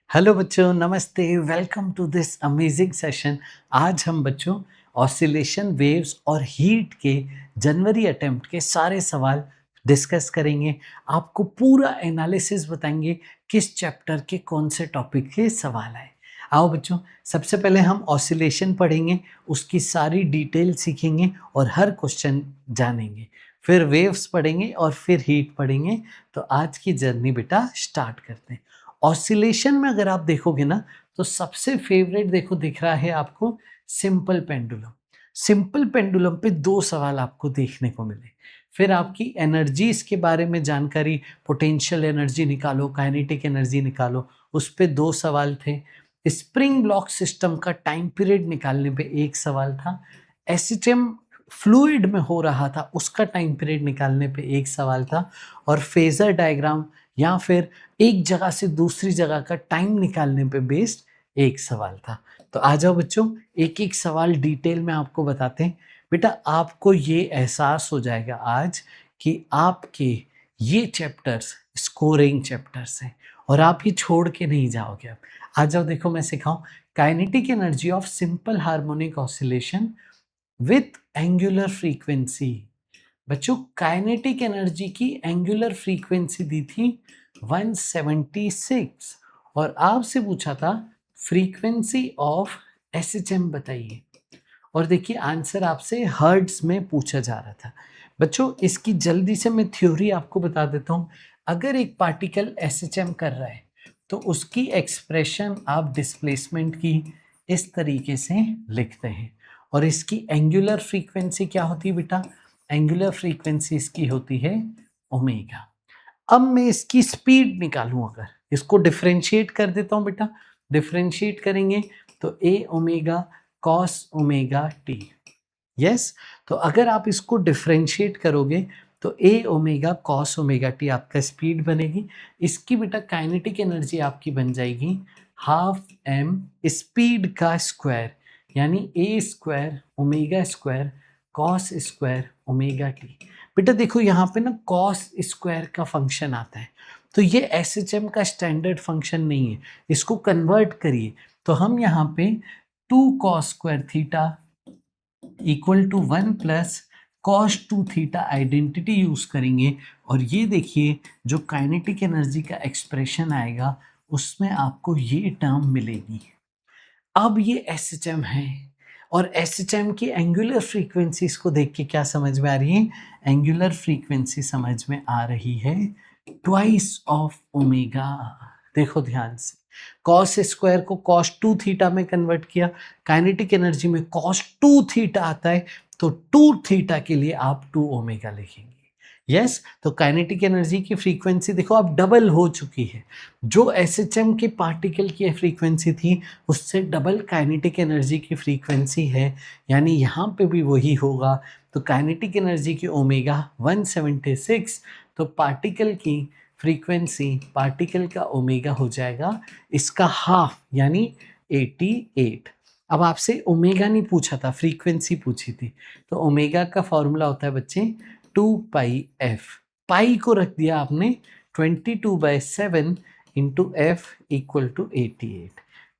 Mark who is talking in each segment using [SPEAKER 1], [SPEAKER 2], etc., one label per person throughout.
[SPEAKER 1] Hello बच्चों, नमस्ते। Welcome to this amazing session. आज हम बच्चों ऑसिलेशन वेव्स और हीट के जनवरी अटेम्प्ट के सारे सवाल डिस्कस करेंगे। आपको पूरा एनालिसिस बताएंगे किस चैप्टर के कौन से टॉपिक के सवाल आए। आओ बच्चों, सबसे पहले हम ऑसिलेशन पढ़ेंगे, उसकी सारी डिटेल सीखेंगे और हर क्वेश्चन जानेंगे। फिर वेव्स पढ़ेंगे और फिर हीट पढ़ेंगे। तो आज की जर्नी बेटा स्टार्ट करते हैं। ऑसिलेशन में अगर आप देखोगे ना, तो सबसे फेवरेट देखो दिख रहा है आपको सिंपल पेंडुलम। सिंपल पेंडुलम पे दो सवाल आपको देखने को मिले। फिर आपकी एनर्जीज के बारे में जानकारी, पोटेंशियल एनर्जी निकालो, काइनेटिक एनर्जी निकालो, उस पे दो सवाल थे। स्प्रिंग ब्लॉक सिस्टम का टाइम पीरियड निकालने पे एक सवाल था। एसिटम फ्लूइड में हो रहा था, उसका टाइम पीरियड निकालने पे एक सवाल था। और फेजर डायग्राम या फिर एक जगह से दूसरी जगह का टाइम निकालने पे बेस्ड एक सवाल था। तो आ जाओ बच्चों, एक एक सवाल डिटेल में आपको बताते हैं। बेटा आपको ये एहसास हो जाएगा आज कि आपके ये चैप्टर्स स्कोरिंग चैप्टर्स हैं और आप ये छोड़ के नहीं जाओगे। अब आ जाओ, देखो मैं सिखाऊं। Kinetic energy of simple harmonic oscillation with angular frequency. बच्चों काइनेटिक एनर्जी की एंगुलर फ्रीक्वेंसी दी थी 176 और आपसे पूछा था फ्रीक्वेंसी ऑफ एसएचएम बताइए। और देखिए आंसर आपसे हर्ट्ज में पूछा जा रहा था। बच्चों इसकी जल्दी से मैं थ्योरी आपको बता देता हूँ। अगर एक पार्टिकल एसएचएम कर रहा है तो उसकी एक्सप्रेशन आप डिस्प्लेसमेंट की इस तरीके से लिखते हैं। और इसकी एंगुलर फ्रीक्वेंसी क्या होती है बेटा? एंगुलर फ्रीक्वेंसी इसकी होती है ओमेगा। अब मैं इसकी स्पीड निकालूं, अगर इसको डिफरेंशिएट कर देता हूं बेटा, डिफरेंशिएट करेंगे तो a omega cos omega t. Yes, तो अगर आप इसको डिफरेंशिएट करोगे तो a omega cos omega t आपका स्पीड बनेगी। इसकी बेटा काइनेटिक एनर्जी आपकी बन जाएगी हाफ एम स्पीड का स्क्वायर, यानी a square omega square cos square omega t. बेटा देखो यहाँ पे ना कॉस स्क्वायर का फंक्शन आता है, तो ये एस एच एम का स्टैंडर्ड फंक्शन नहीं है। इसको कन्वर्ट करिए तो हम यहाँ पे 2 cos square theta equal to 1 + cos 2 थीटा आइडेंटिटी यूज करेंगे। और ये देखिए जो काइनेटिक एनर्जी का एक्सप्रेशन आएगा उसमें आपको ये टर्म मिलेगी। अब ये एस एच एम है और एस एच एम की एंगुलर फ्रीक्वेंसीज को देख के क्या समझ में आ रही है? एंगुलर फ्रीक्वेंसी समझ में आ रही है ट्वाइस ऑफ ओमेगा। देखो ध्यान से, कॉस स्क्वायर को कॉस 2 थीटा में कन्वर्ट किया, काइनेटिक एनर्जी में कॉस 2 थीटा आता है, तो 2 थीटा के लिए आप 2 ओमेगा लिखेंगे। यस, तो काइनेटिक एनर्जी की फ्रीक्वेंसी देखो अब डबल हो चुकी है। जो एसएचएम के पार्टिकल की फ्रीक्वेंसी थी उससे डबल काइनेटिक एनर्जी की फ्रीक्वेंसी है, यानी यहाँ पे भी वही होगा। तो काइनेटिक एनर्जी की ओमेगा 176, तो पार्टिकल की फ्रीक्वेंसी, पार्टिकल का ओमेगा हो जाएगा इसका हाफ, यानी 88। अब आपसे ओमेगा नहीं पूछा था, फ्रीक्वेंसी पूछी थी। तो ओमेगा का फॉर्मूला होता है बच्चे 2πf। पाई को रख दिया आपने 22/7 इंटू एफ इक्वल टू 88।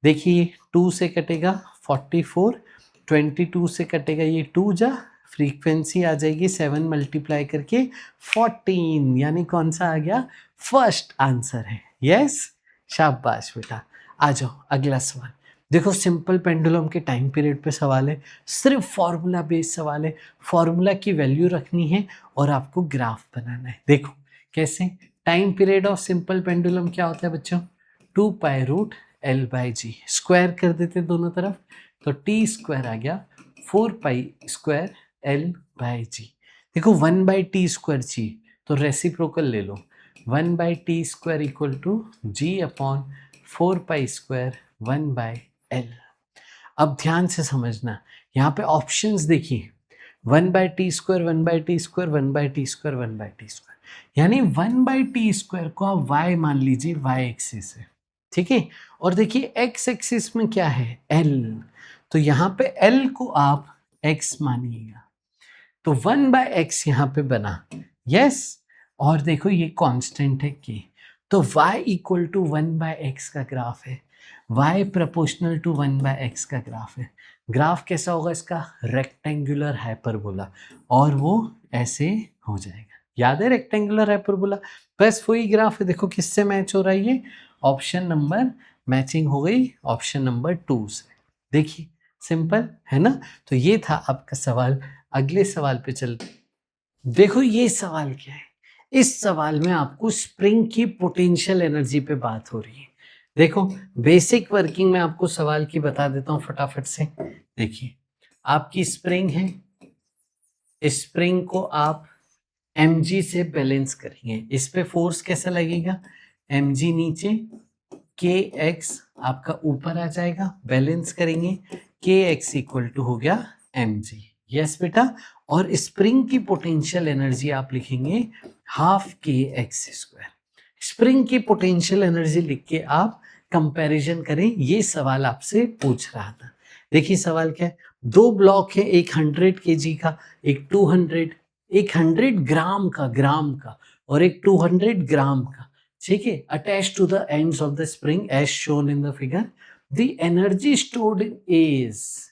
[SPEAKER 1] देखिए 2 से कटेगा 44, 22 से कटेगा ये 2 जा, फ्रीक्वेंसी आ जाएगी 7 मल्टीप्लाई करके 14, यानी कौन सा आ गया? फर्स्ट आंसर है। यस, शाबाश बेटा। आ जाओ अगला सवाल। देखो सिंपल पेंडुलम के टाइम पीरियड पे सवाल है, सिर्फ फॉर्मूला बेस्ड सवाल है। फॉर्मूला की वैल्यू रखनी है और आपको ग्राफ बनाना है। देखो कैसे। Time period of simple pendulum क्या होता है बच्चों? 2π√L/g। स्क्वायर कर देते दोनों तरफ, तो टी स्क्वायर आ गया 4π² L/g। देखो 1/t² चाहिए तो रेसिप्रोकल ले लो, 1/t² equal to g/4π² 1/L। अब ध्यान से समझना, यहाँ पे ऑप्शंस देखिए, 1/t², 1/t², 1/t², 1/t², यानी 1/t² को आप y मान लीजिए, y एक्सिस है, ठीक है। और देखिए x एक्सिस में क्या है? l, तो यहाँ पे l को आप x मानिएगा, तो 1/x यहाँ पे बना। यस, और देखो ये कांस्टेंट है k, तो y इक्वल टू 1/x का ग्राफ है, y प्रोपोर्शनल टू 1/x का ग्राफ है। ग्राफ कैसा होगा इसका? रेक्टेंगुलर हाइपरबोला, और वो ऐसे हो जाएगा। याद है रेक्टेंगुलर हाइपरबोला? बस वही ग्राफ है। देखो किससे मैच हो रहा है ये? ऑप्शन नंबर मैचिंग हो गई ऑप्शन नंबर 2 से। देखिए सिंपल है ना। तो ये था आपका सवाल। अगले सवाल पे चलते। देखो ये सवाल क्या है। इस सवाल में आपको स्प्रिंग की पोटेंशियल एनर्जी पे बात हो रही है। देखो बेसिक वर्किंग में आपको सवाल की बता देता हूं फटाफट से। देखिए आपकी स्प्रिंग है, स्प्रिंग को आप mg से बैलेंस करेंगे। इस पे फोर्स कैसा लगेगा? mg नीचे, kx आपका ऊपर आ जाएगा, बैलेंस करेंगे, kx इक्वल टू हो गया mg। यस बेटा। और स्प्रिंग की पोटेंशियल एनर्जी आप लिखेंगे हाफ kx स्क्वायर। स्प्रिंग की पोटेंशियल एनर्जी लिख के आप कंपैरिजन करें। ये सवाल आपसे पूछ रहा था। देखिए सवाल क्या है। दो ब्लॉक है, एक 100 kg का, एक 200, एक 100 ग्राम का और एक 200 ग्राम का। ठीक है, attach to the ends of the spring as shown in the figure. The energy stored in A is,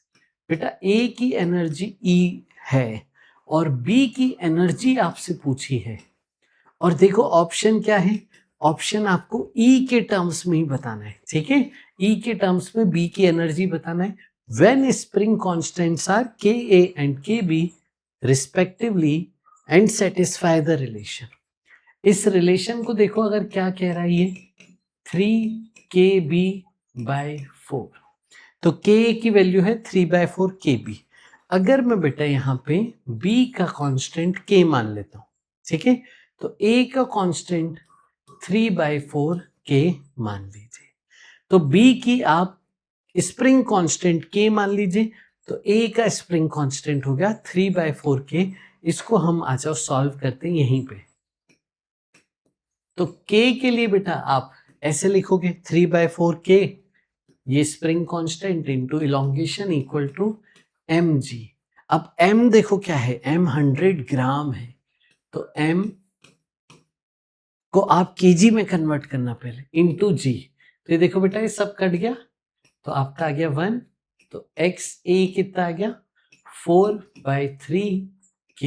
[SPEAKER 1] बेटा ए की एनर्जी ई है और बी की एनर्जी आपसे पूछी है। और देखो ऑप्शन क्या है? ऑप्शन आपको ई के टर्म्स में ही बताना है। ठीक है, ई के टर्म्स में बी की एनर्जी बताना है। When spring constants are K A and K B respectively and satisfy the relation. इस रिलेशन को देखो, अगर क्या कह रहा है ये 3kb/4, तो k की वैल्यू है 3/4 kb। अगर मैं बेटा यहाँ पे b का कांस्टेंट k मान लेता हूँ, ठीक है, तो a का कांस्टेंट 3/4 k मान लीजिए। तो b की आप स्प्रिंग कांस्टेंट k मान लीजिए, तो a का स्प्रिंग कांस्टेंट हो गया 3/4 k। इसको हम आ जाओ सॉल्व करते हैं यहीं पे। तो k के लिए बेटा आप ऐसे लिखोगे 3/4 k, ये spring constant into elongation equal to mg। अब m देखो क्या है, m 100 ग्राम है, तो m को आप kg में कन्वर्ट करना पहले इनटू g। तो ये देखो बेटा ये सब कट गया, तो आपका आ गया 1। तो x a कितना आ गया 4/3 k।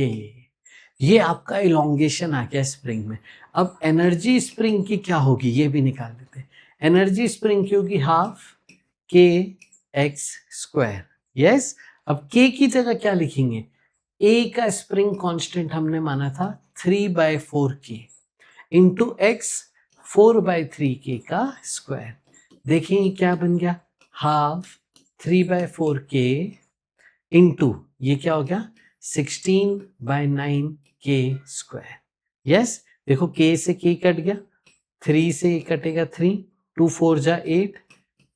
[SPEAKER 1] ये आपका इलोंगेशन आ गया स्प्रिंग में। अब एनर्जी स्प्रिंग की क्या होगी ये भी निकाल देते हैं। एनर्जी स्प्रिंग की होगी हाफ kx²। यस। अब k की जगह क्या लिखेंगे? a का स्प्रिंग कांस्टेंट हमने माना था 3/4 k इंटू x 4/3 k का स्क्वायर। देखेंगे क्या बन गया, हाफ 3/4 k इंटू ये क्या हो गया 16/9 k स्क्वायर। यस। देखो k से k कट गया, 3 से कटेगा 3, 2 4 जा 8,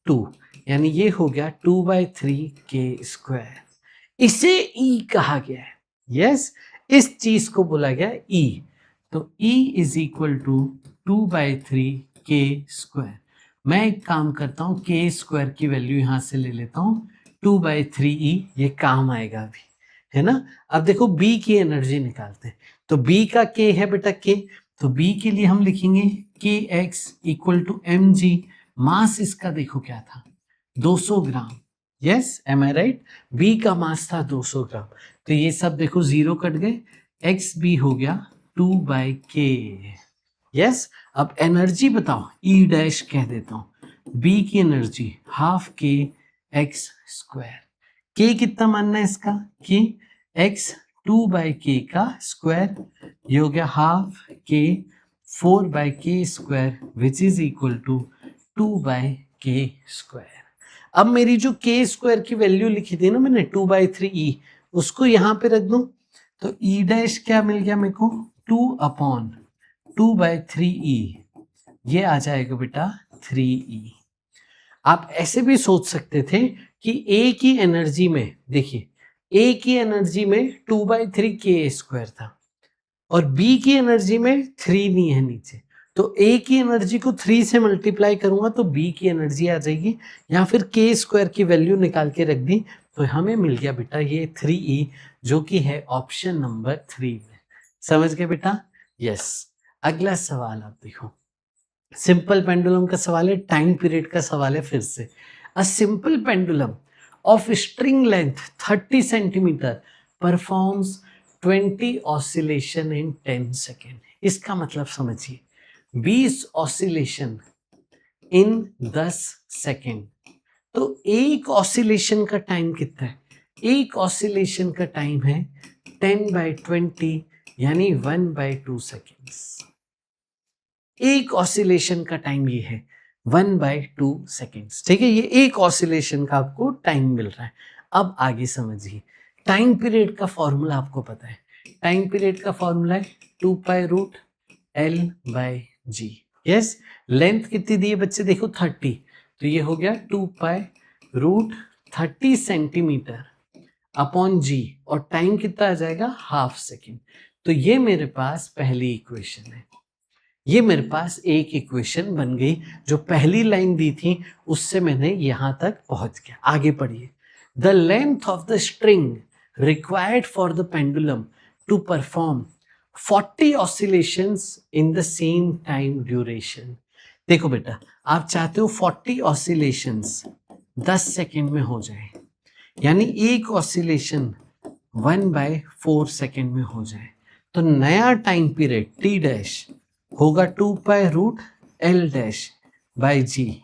[SPEAKER 1] 2, यानी ये हो गया 2/3 k स्क्वायर। इसे E कहा गया है। यस, इस चीज को बोला गया E। तो E is equal to 2/3 k square. मैं एक काम करता हूँ, k स्क्वायर की वैल्यू यहां से ले लेता हूँ 2/3e, ये काम आएगा अभी, है ना। अब देखो B की एनर्जी निकालते हैं। तो B का K है बेटा K, तो B के लिए हम लिखेंगे kx इक्वल टू mg। मास इसका देखो क्या था 200 ग्राम। यस, एम आई राइट? B का मास था 200 ग्राम। तो ये सब देखो जीरो कट गए, एक्स बी हो गया 2/k। यस। अब एनर्जी बताओ, E डैश कह देता हूं। B की एनर्जी हाफ kx²। k कितना मानना है इसका कि x 2/k का स्क्वायर, ये हो गया half k 4/k² which is equal to 2/k²। अब मेरी जो k² की वैल्यू लिखी थी ना मैंने 2/3e, उसको यहां पे रख दूं, तो E डैश क्या मिल गया मेरे को 2/2/3e, ये आ जाएगा बेटा 3e। आप ऐसे भी सोच सकते थे कि A की एनर्जी में, देखिए A की एनर्जी में 2/3 k² था और B की एनर्जी में 3 नहीं है नीचे, तो A की एनर्जी को 3 से मल्टीप्लाई करूंगा तो B की एनर्जी आ जाएगी, या फिर k² की वैल्यू निकाल के रख दी, तो हमें मिल गया बेटा ये 3e, जो कि है ऑप्शन नंबर 3 में। समझ गए बेटा? यस। अगला सवाल आप देखो, सिंपल पेंडुलम का सवाल है, टाइम पीरियड का सवाल है फिर से। A simple pendulum of string length 30 centimetre performs 20 oscillation in 10 second. इसका मतलब समझिए, 20 ऑसिलेशन इन 10 सेकेंड। तो एक ऑसिलेशन का टाइम कितना है? एक ऑसिलेशन का टाइम है 10/20 यानी 1/2 सेकेंड्स। एक ऑसिलेशन का टाइम ये है 1/2 सेकेंड्स। ठीक है, ये एक ऑसिलेशन का आपको टाइम मिल रहा है। अब आगे समझिए, टाइम पीरियड का फॉर्मूला आपको पता है। टाइम पीरियड का फॉर्मूला है 2π√L/g। यस, लेंथ कितनी दी है बच्चे? देखो 30, तो ये हो गया 2π√30 सेंटीमीटर अपॉन जी, और टाइम कितना आ जाएगा? Half second. तो ये मेरे पास पहली इक्वेशन है। ये मेरे पास एक इक्वेशन बन गई, जो पहली लाइन दी थी उससे मैंने यहां तक पहुंच गया। आगे पढ़िए। The length of the string required for the pendulum to perform 40 oscillations in the same time duration. देखो बेटा, आप चाहते हो 40 ऑसिलेशंस 10 सेकेंड में हो जाए, यानी एक ऑसिलेशन 1/4 सेकेंड में हो जाए, तो नया टाइम पीरियड टी डैश होगा 2π√L'/g।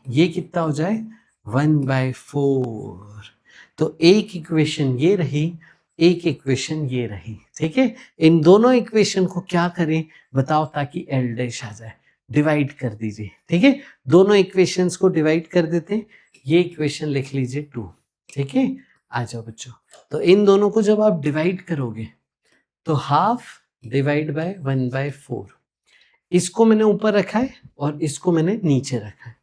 [SPEAKER 1] ये कितना हो जाए? 1/4। तो एक इक्वेशन ये रही, एक इक्वेशन ये रही। ठीक है, इन दोनों इक्वेशन को क्या करें बताओ, ताकि L' आ जाए। डिवाइड कर दीजिए। ठीक है, दोनों इक्वेशंस को डिवाइड कर देते हैं। ये इक्वेशन लिख लीजिए 2। ठीक है, आ जाओ बच्चों। तो इन दोनों को जब आप डिवाइड करोगे तो हाफ डिवाइड बाय 1/4, इसको मैंने ऊपर रखा है और इसको मैंने नीचे रखा है।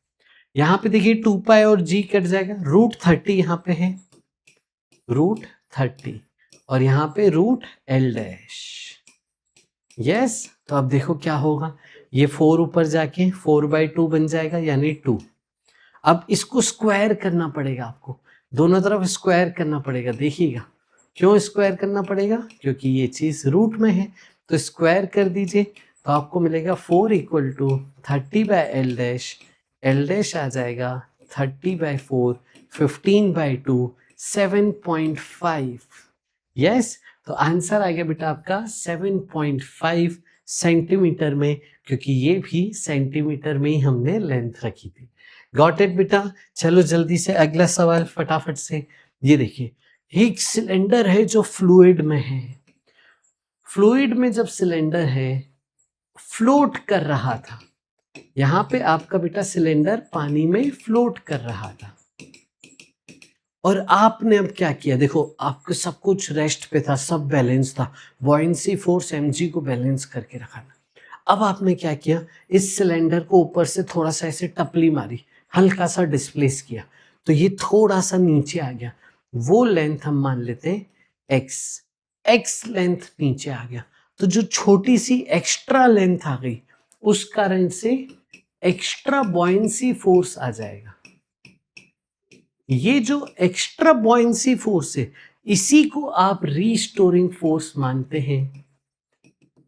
[SPEAKER 1] यहाँ पे देखिए 2π और g कट जाएगा, √30 यहाँ पे है, √30, और यहाँ पे √L'। यस, तो अब देखो क्या होगा, ये 4 ऊपर जाके 4/2 बन जाएगा यानी 2। अब इसको स्क्वायर करना पड़ेगा आपको, दोनों तरफ स्क्वायर करना पड़ेगा। देखिएगा क्यों स्क्वायर करना पड़ेगा, क्योंकि ये चीज रूट में है, तो स्क्वायर कर दीजिए। तो आपको मिलेगा 4 = 30/L', L' आ जाएगा 30/4, 15/2, 7.5। यस, तो आंसर आ गया बेटा आपका 7.5 सेंटीमीटर में, क्योंकि ये भी सेंटीमीटर में ही हमने लेंथ रखी थी। गॉट इट बेटा? चलो जल्दी से अगला सवाल फटाफट से। ये देखिए, एक सिलेंडर है जो फ्लूइड में है। फ्लूइड में जब सिलेंडर है, फ्लोट कर रहा था, यहां पे आपका बेटा सिलेंडर पानी में फ्लोट कर रहा था, और आपने अब क्या किया? देखो, आपके सब कुछ रेस्ट पे था, सब बैलेंस था, बॉयंसी फोर्स mg को बैलेंस करके रखा था। अब आपने क्या किया? इस सिलेंडर को ऊपर से थोड़ा सा ऐसे टपली मारी, हल्का सा डिस्प्लेस किया, तो ये थोड़ा सा नीचे आ गया। वो लेंथ हम मान लेते हैं x लेंथ नीचे आ गया, तो जो छोटी सी एक्स्ट्रा लेंथ आ गई, उस कारण से एक्स्ट्रा बॉयंसी फोर्स आ जाएगा। ये जो एक्स्ट्रा बॉयंसी फोर्स है, इसी को आप रीस्टोरिंग फोर्स मानते हैं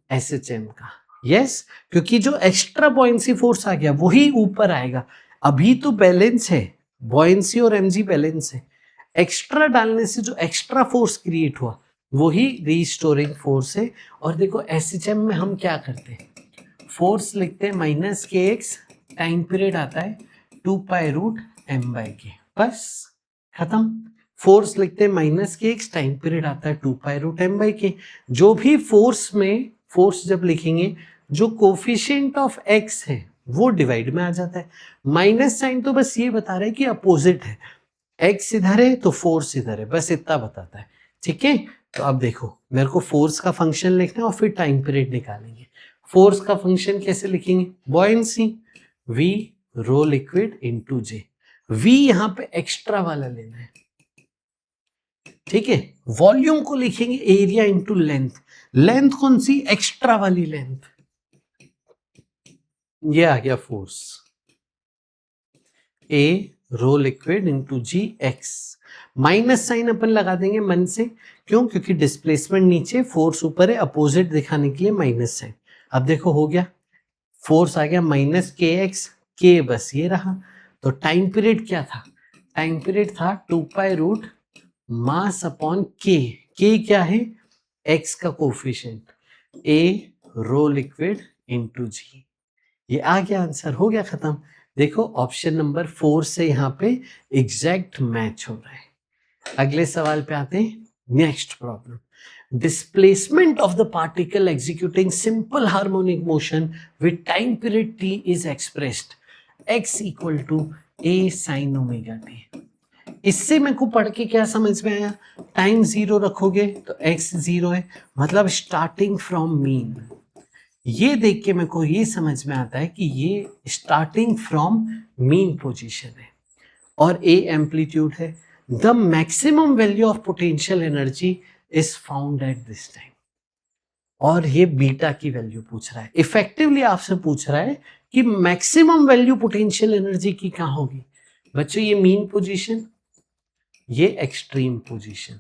[SPEAKER 1] SHM का। यस, क्योंकि जो एक्स्ट्रा बॉयंसी फोर्स आ गया वही ऊपर आएगा। अभी तो बैलेंस है, बॉयंसी और mg बैलेंस है, एक्स्ट्रा डालने से जो एक्स्ट्रा फोर्स क्रिएट हुआ वही रीस्टोरिंग फोर्स है। और देखो SHM में हम क्या करते हैं, फोर्स लिखते हैं -kx, टाइम पीरियड आता है 2π√m/k, बस खत्म। फोर्स लिखते हैं -kx, टाइम पीरियड आता है 2π√m/k। जो भी फोर्स में, फोर्स जब लिखेंगे, जो कोफिशिएंट ऑफ x है वो डिवाइड में आ जाता है। माइनस साइन तो बस ये बता रहा है कि अपोजिट है, x इधर है तो फोर्स इधर है, बस इतना बताता है। ठीक है, तो अब देखो, मेरे को फोर्स का फंक्शन लिखना है और फिर टाइम पीरियड निकालेंगे। फोर्स का फंक्शन कैसे लिखेंगे? बॉयंसी v रो लिक्विड इंटू j। v यहां पे एक्स्ट्रा वाला लेना है। ठीक है, वॉल्यूम को लिखेंगे एरिया इंटू लेंथ। लेंथ कौन सी? एक्स्ट्रा वाली लेंथ। ये आ गया force, a rho liquid into g x. Minus sign अपन लगा देंगे मन से, क्यों? क्योंकि डिस्प्लेसमेंट नीचे, फोर्स ऊपर है, अपोजिट दिखाने के लिए माइनस साइन। अब देखो हो गया, फोर्स आ गया माइनस के एक्स, के बस ये रहा। तो टाइम पीरियड क्या था? टाइम पीरियड था 2 पाई रूट मास अपॉन के क्या है? एक्स का कोफिशिएंट, ए रो लिक्विड इंटू जी। ये आ गया आंसर, हो गया खत्म। देखो ऑप्शन नंबर 4 से यहाँ पे एग्जैक्ट मैच हो रहा है। अगले सवाल पे आते हैं, next problem. Displacement of the particle executing simple harmonic motion with time period t is expressed x equal to a sin omega t। इससे मेरे को पढ़ के क्या समझ में आया? टाइम 0 रखोगे तो x 0 है, मतलब स्टार्टिंग फ्रॉम मीन। ये देख के मेरे को ये समझ में आता है कि ये स्टार्टिंग फ्रॉम मीन पोजीशन है और a एम्पलीट्यूड है। The maximum value of potential energy is found at this time, और ये बीटा की वैल्यू पूछ रहा है। इफेक्टिवली आपसे पूछ रहा है कि मैक्सिमम वैल्यू पोटेंशियल एनर्जी की कहाँ होगी। बच्चों ये मीन पोजीशन, ये एक्सट्रीम पोजीशन,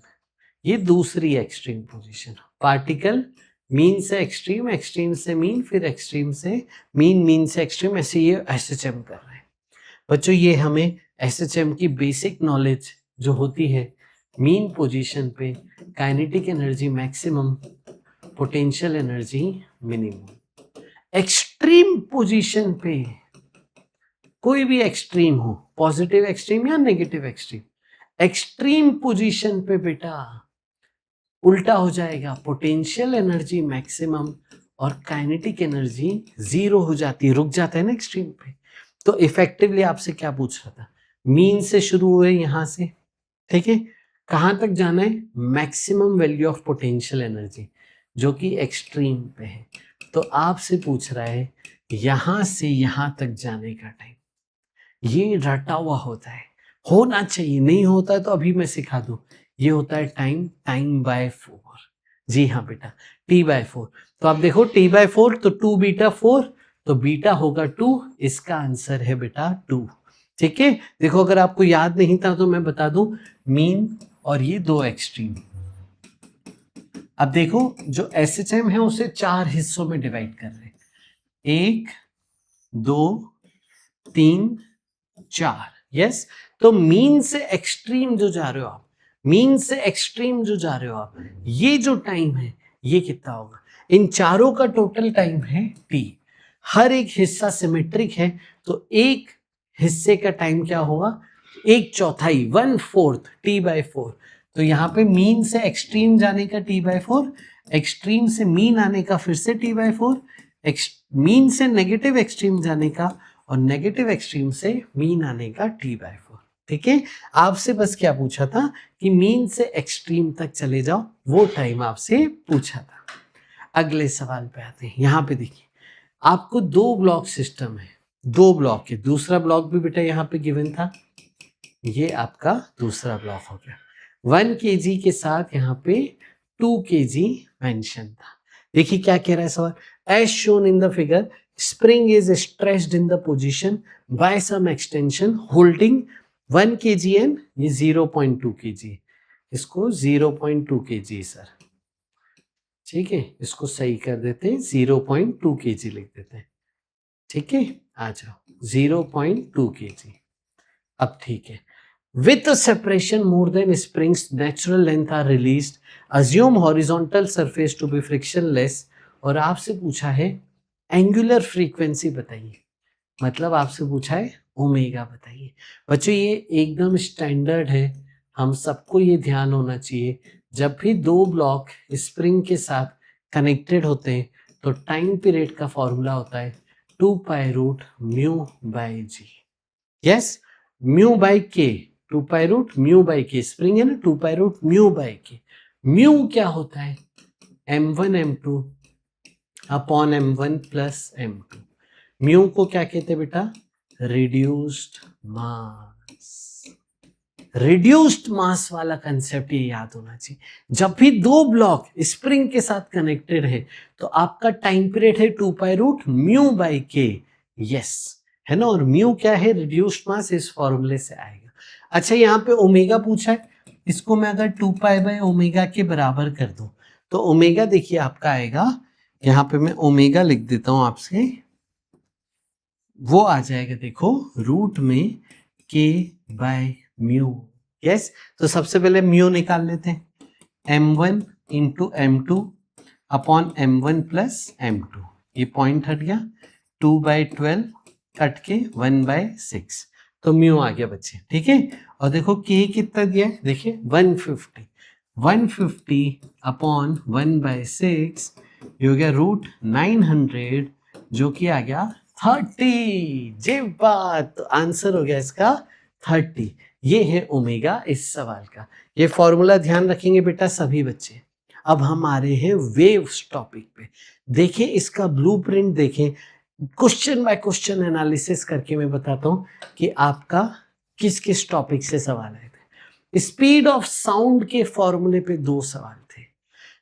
[SPEAKER 1] ये दूसरी एक्सट्रीम पोजीशन। पार्टिकल मीन से एक्सट्रीम, एक्सट्रीम से मीन, फिर एक्सट्रीम से मीन, मीन से एक्सट्रीम, ऐसे ये एसएचएम कर रहे हैं। बच्चों ये हमें एसएचएम की बेसिक नॉलेज जो होती है, मीन पोजीशन पे kinetic energy maximum, potential energy minimum. Extreme position पे कोई भी एक्सट्रीम हो, पॉजिटिव एक्सट्रीम या नेगेटिव एक्सट्रीम, एक्सट्रीम पोजीशन पे बेटा उल्टा हो जाएगा, पोटेंशियल एनर्जी मैक्सिमम और काइनेटिक एनर्जी 0 हो जाती है, रुक जाता है ना एक्सट्रीम पे। तो इफेक्टिवली आपसे क्या पूछ रहा था? मीन से शुरू हुए यहां से, ठीक है, कहां तक जाना है? Maximum value of potential energy जो कि एक्सट्रीम पे है। तो आपसे पूछ रहा है यहां से यहां तक जाने का टाइम। ये रटा हुआ होता है, होना चाहिए, नहीं होता है तो अभी मैं सिखा दूं। ये होता है टाइम बाय 4। जी हाँ बेटा, t/4। तो आप देखो t/4 तो 2 बीटा 4, तो बीटा होगा 2, इसका आंसर है बेटा 2। ठीक है, देखो अगर आपको याद नहीं था तो मैं बता दूं, मीन और ये दो एक्सट्रीम। अब देखो जो एसएचएम है उसे 4 हिस्सों में डिवाइड कर रहे हैं, 1 2 3 4। यस, तो मीन से एक्सट्रीम जो जा रहे हो आप, मीन से एक्सट्रीम जो जा रहे हो आप, ये जो टाइम है ये कितना होगा? इन चारों का टोटल टाइम है t। हर एक हिस्सा सिमेट्रिक है, तो एक हिस्से का टाइम क्या होगा? 1/4, 1/4 t/4। तो यहाँ पे मीन से एक्सट्रीम जाने का t/4, एक्सट्रीम से मीन आने का फिर से t/4, मीन से नेगेटिव एक्सट्रीम जाने का और नेगेटिव एक्सट्रीम से मीन आने का t/4। ठीक है, आपसे बस क्या पूछा था कि मीन से एक्सट्रीम तक चले जाओ, वो टाइम आपसे पूछा था। अगले सवाल पे आते हैं। यहाँ पे देखिए आपको 2 ब्लॉक सिस्टम है, 2 ब्लॉक है, दूसरा ब्लॉक भी बेटा यहाँ पे गिवन था, ये आपका दूसरा ब्लॉक हो गया। 1 kg के साथ यहाँ पे 2 kg मेंशन था। देखिए क्या कह रहा है सवाल, as shown in the figure spring is stretched in the position by some extension holding 1 kg and ये 0.2 kg, इसको 0.2 kg सर, ठीक है, इसको सही कर देते हैं, 0.2 kg लिख देते हैं। ठीक है, आ जाओ 0.2 kg। अब ठीक है, with a separation more than springs natural length are released, assume horizontal surface to be frictionless। और आपसे पूछा है एंगुलर फ्रीक्वेंसी बताइए, मतलब आपसे पूछा है ओमेगा बताइए। बच्चों ये एकदम स्टैंडर्ड है, हम सबको ये ध्यान होना चाहिए, जब भी 2 ब्लॉक स्प्रिंग के साथ कनेक्टेड होते हैं तो टाइम पीरियड का फॉर्मूला होता है 2π√μ/g। Yes, μ/k, 2π√μ/k, spring है ना, 2π√μ/k। म्यू क्या होता है? m1 m2 upon m1 plus m2। Mu को क्या कहते हैं बेटा? रिड्यूस्ड मास। रिड्यूस्ड मास वाला कंसेप्ट ये याद होना चाहिए। जब भी 2 ब्लॉक स्प्रिंग के साथ कनेक्टेड है तो आपका टाइम पीरियड है 2π√μ/k। यस, है ना, और म्यू क्या है? रिड्यूस्ड मास, इस फॉर्मूले से आएगा। अच्छा यहाँ पे ओमेगा पूछा है, इसको मैं अगर 2π/ω के बराबर कर दूं तो ओमेगा देखिए आपका आएगा, यहाँ पे मैं ओमेगा लिख देता हूं आपसे, वो आ जाएगा देखो रूट में k बाय म्यू। यस, तो सबसे पहले म्यू निकाल लेते हैं, m1 into m2 upon m1 plus m2, ये पॉइंट हट गया, 2/12 कट के 1/6, तो म्यू आ गया बच्चे। ठीक है, और देखो k कितना दिया है, देखिए 150, 150 अपॉन 1/6 ये हो गया रूट 900, जो कि आ गया 30। जे बात, तो आंसर हो गया इसका 30। ये है ओमेगा इस सवाल का। ये फॉर्मूला ध्यान रखेंगे बेटा सभी बच्चे। अब हम आ रहे हैं वेव्स टॉपिक पे। देखें इसका ब्लूप्रिंट, देखें क्वेश्चन बाय क्वेश्चन एनालिसिस करके मैं बताता हूं कि आपका किस किस टॉपिक से सवाल आए थे। स्पीड ऑफ साउंड के फॉर्मूले पे 2 सवाल थे,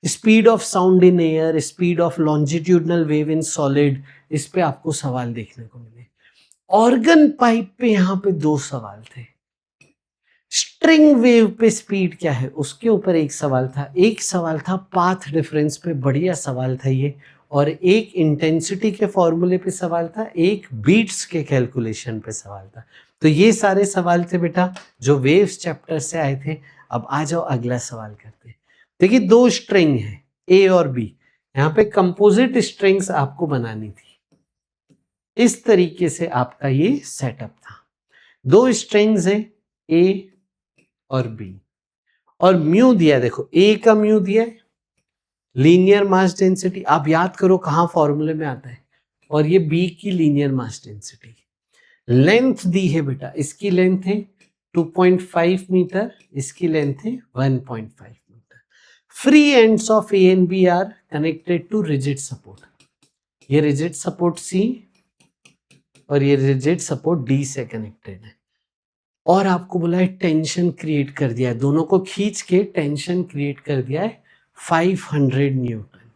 [SPEAKER 1] speed of sound in air, speed of longitudinal wave in solid, इस पे आपको सवाल देखने को मिले। ऑर्गन पाइप पे यहां पे 2 सवाल थे। स्ट्रिंग वेव पे स्पीड क्या है उसके ऊपर एक सवाल था, एक सवाल था पाथ डिफरेंस पे, बढ़िया सवाल था ये, और एक इंटेंसिटी के फॉर्मूले पे सवाल था, एक बीट्स के कैलकुलेशन पे सवाल था। तो ये सारे सवाल थे बेटा जो वेव्स चैप्टर से आए थे। अब आ जाओ अगला सवाल करते हैं। देखिए 2 स्ट्रिंग है ए और बी, यहाँ पे कंपोजिट स्ट्रिंग्स आपको बनानी थी। इस तरीके से आपका ये सेटअप था। 2 स्ट्रिंग्स है ए और बी, और म्यू दिया, देखो ए का म्यू दिया है लीनियर मास डेंसिटी, आप याद करो कहां फॉर्मूले में आता है, और ये बी की लीनियर मास डेंसिटी। लेंथ दी है बेटा, इसकी लेंथ है 2.5 मीटर, इसकी लेंथ है 1.5 metre. Free ends of A and B are connected to rigid support, ये रिजिड सपोर्ट सी और ये रिजिड सपोर्ट डी से कनेक्टेड है, और आपको बोला है टेंशन क्रिएट कर दिया है, दोनों को खींच के टेंशन क्रिएट कर दिया है 500 newton.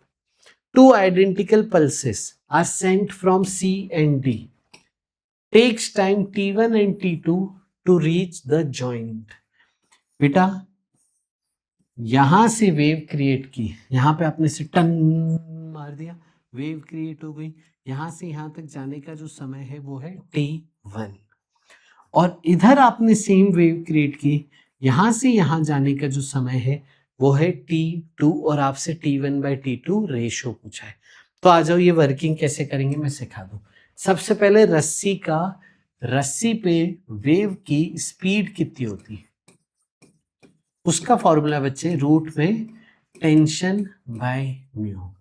[SPEAKER 1] 2 identical pulses are sent from C and D, takes time t1 and t2 to reach the joint. बेटा यहां से वेव क्रिएट की, यहां पे आपने से टन मार दिया, वेव क्रिएट हो गई, यहां से यहां तक जाने का जो समय है वो है t1, और इधर आपने सेम वेव क्रिएट की, यहां से यहां जाने का जो समय है वो है t2, और आपसे t1/t2 रेशो पूछा है। तो आ जाओ ये वर्किंग कैसे करेंगे मैं सिखा दूं। सबसे पहले रस्सी पे वेव की स्पीड कितनी होती है उसका फॉर्मूला बच्चे रूट में टेंशन बाय म्यू।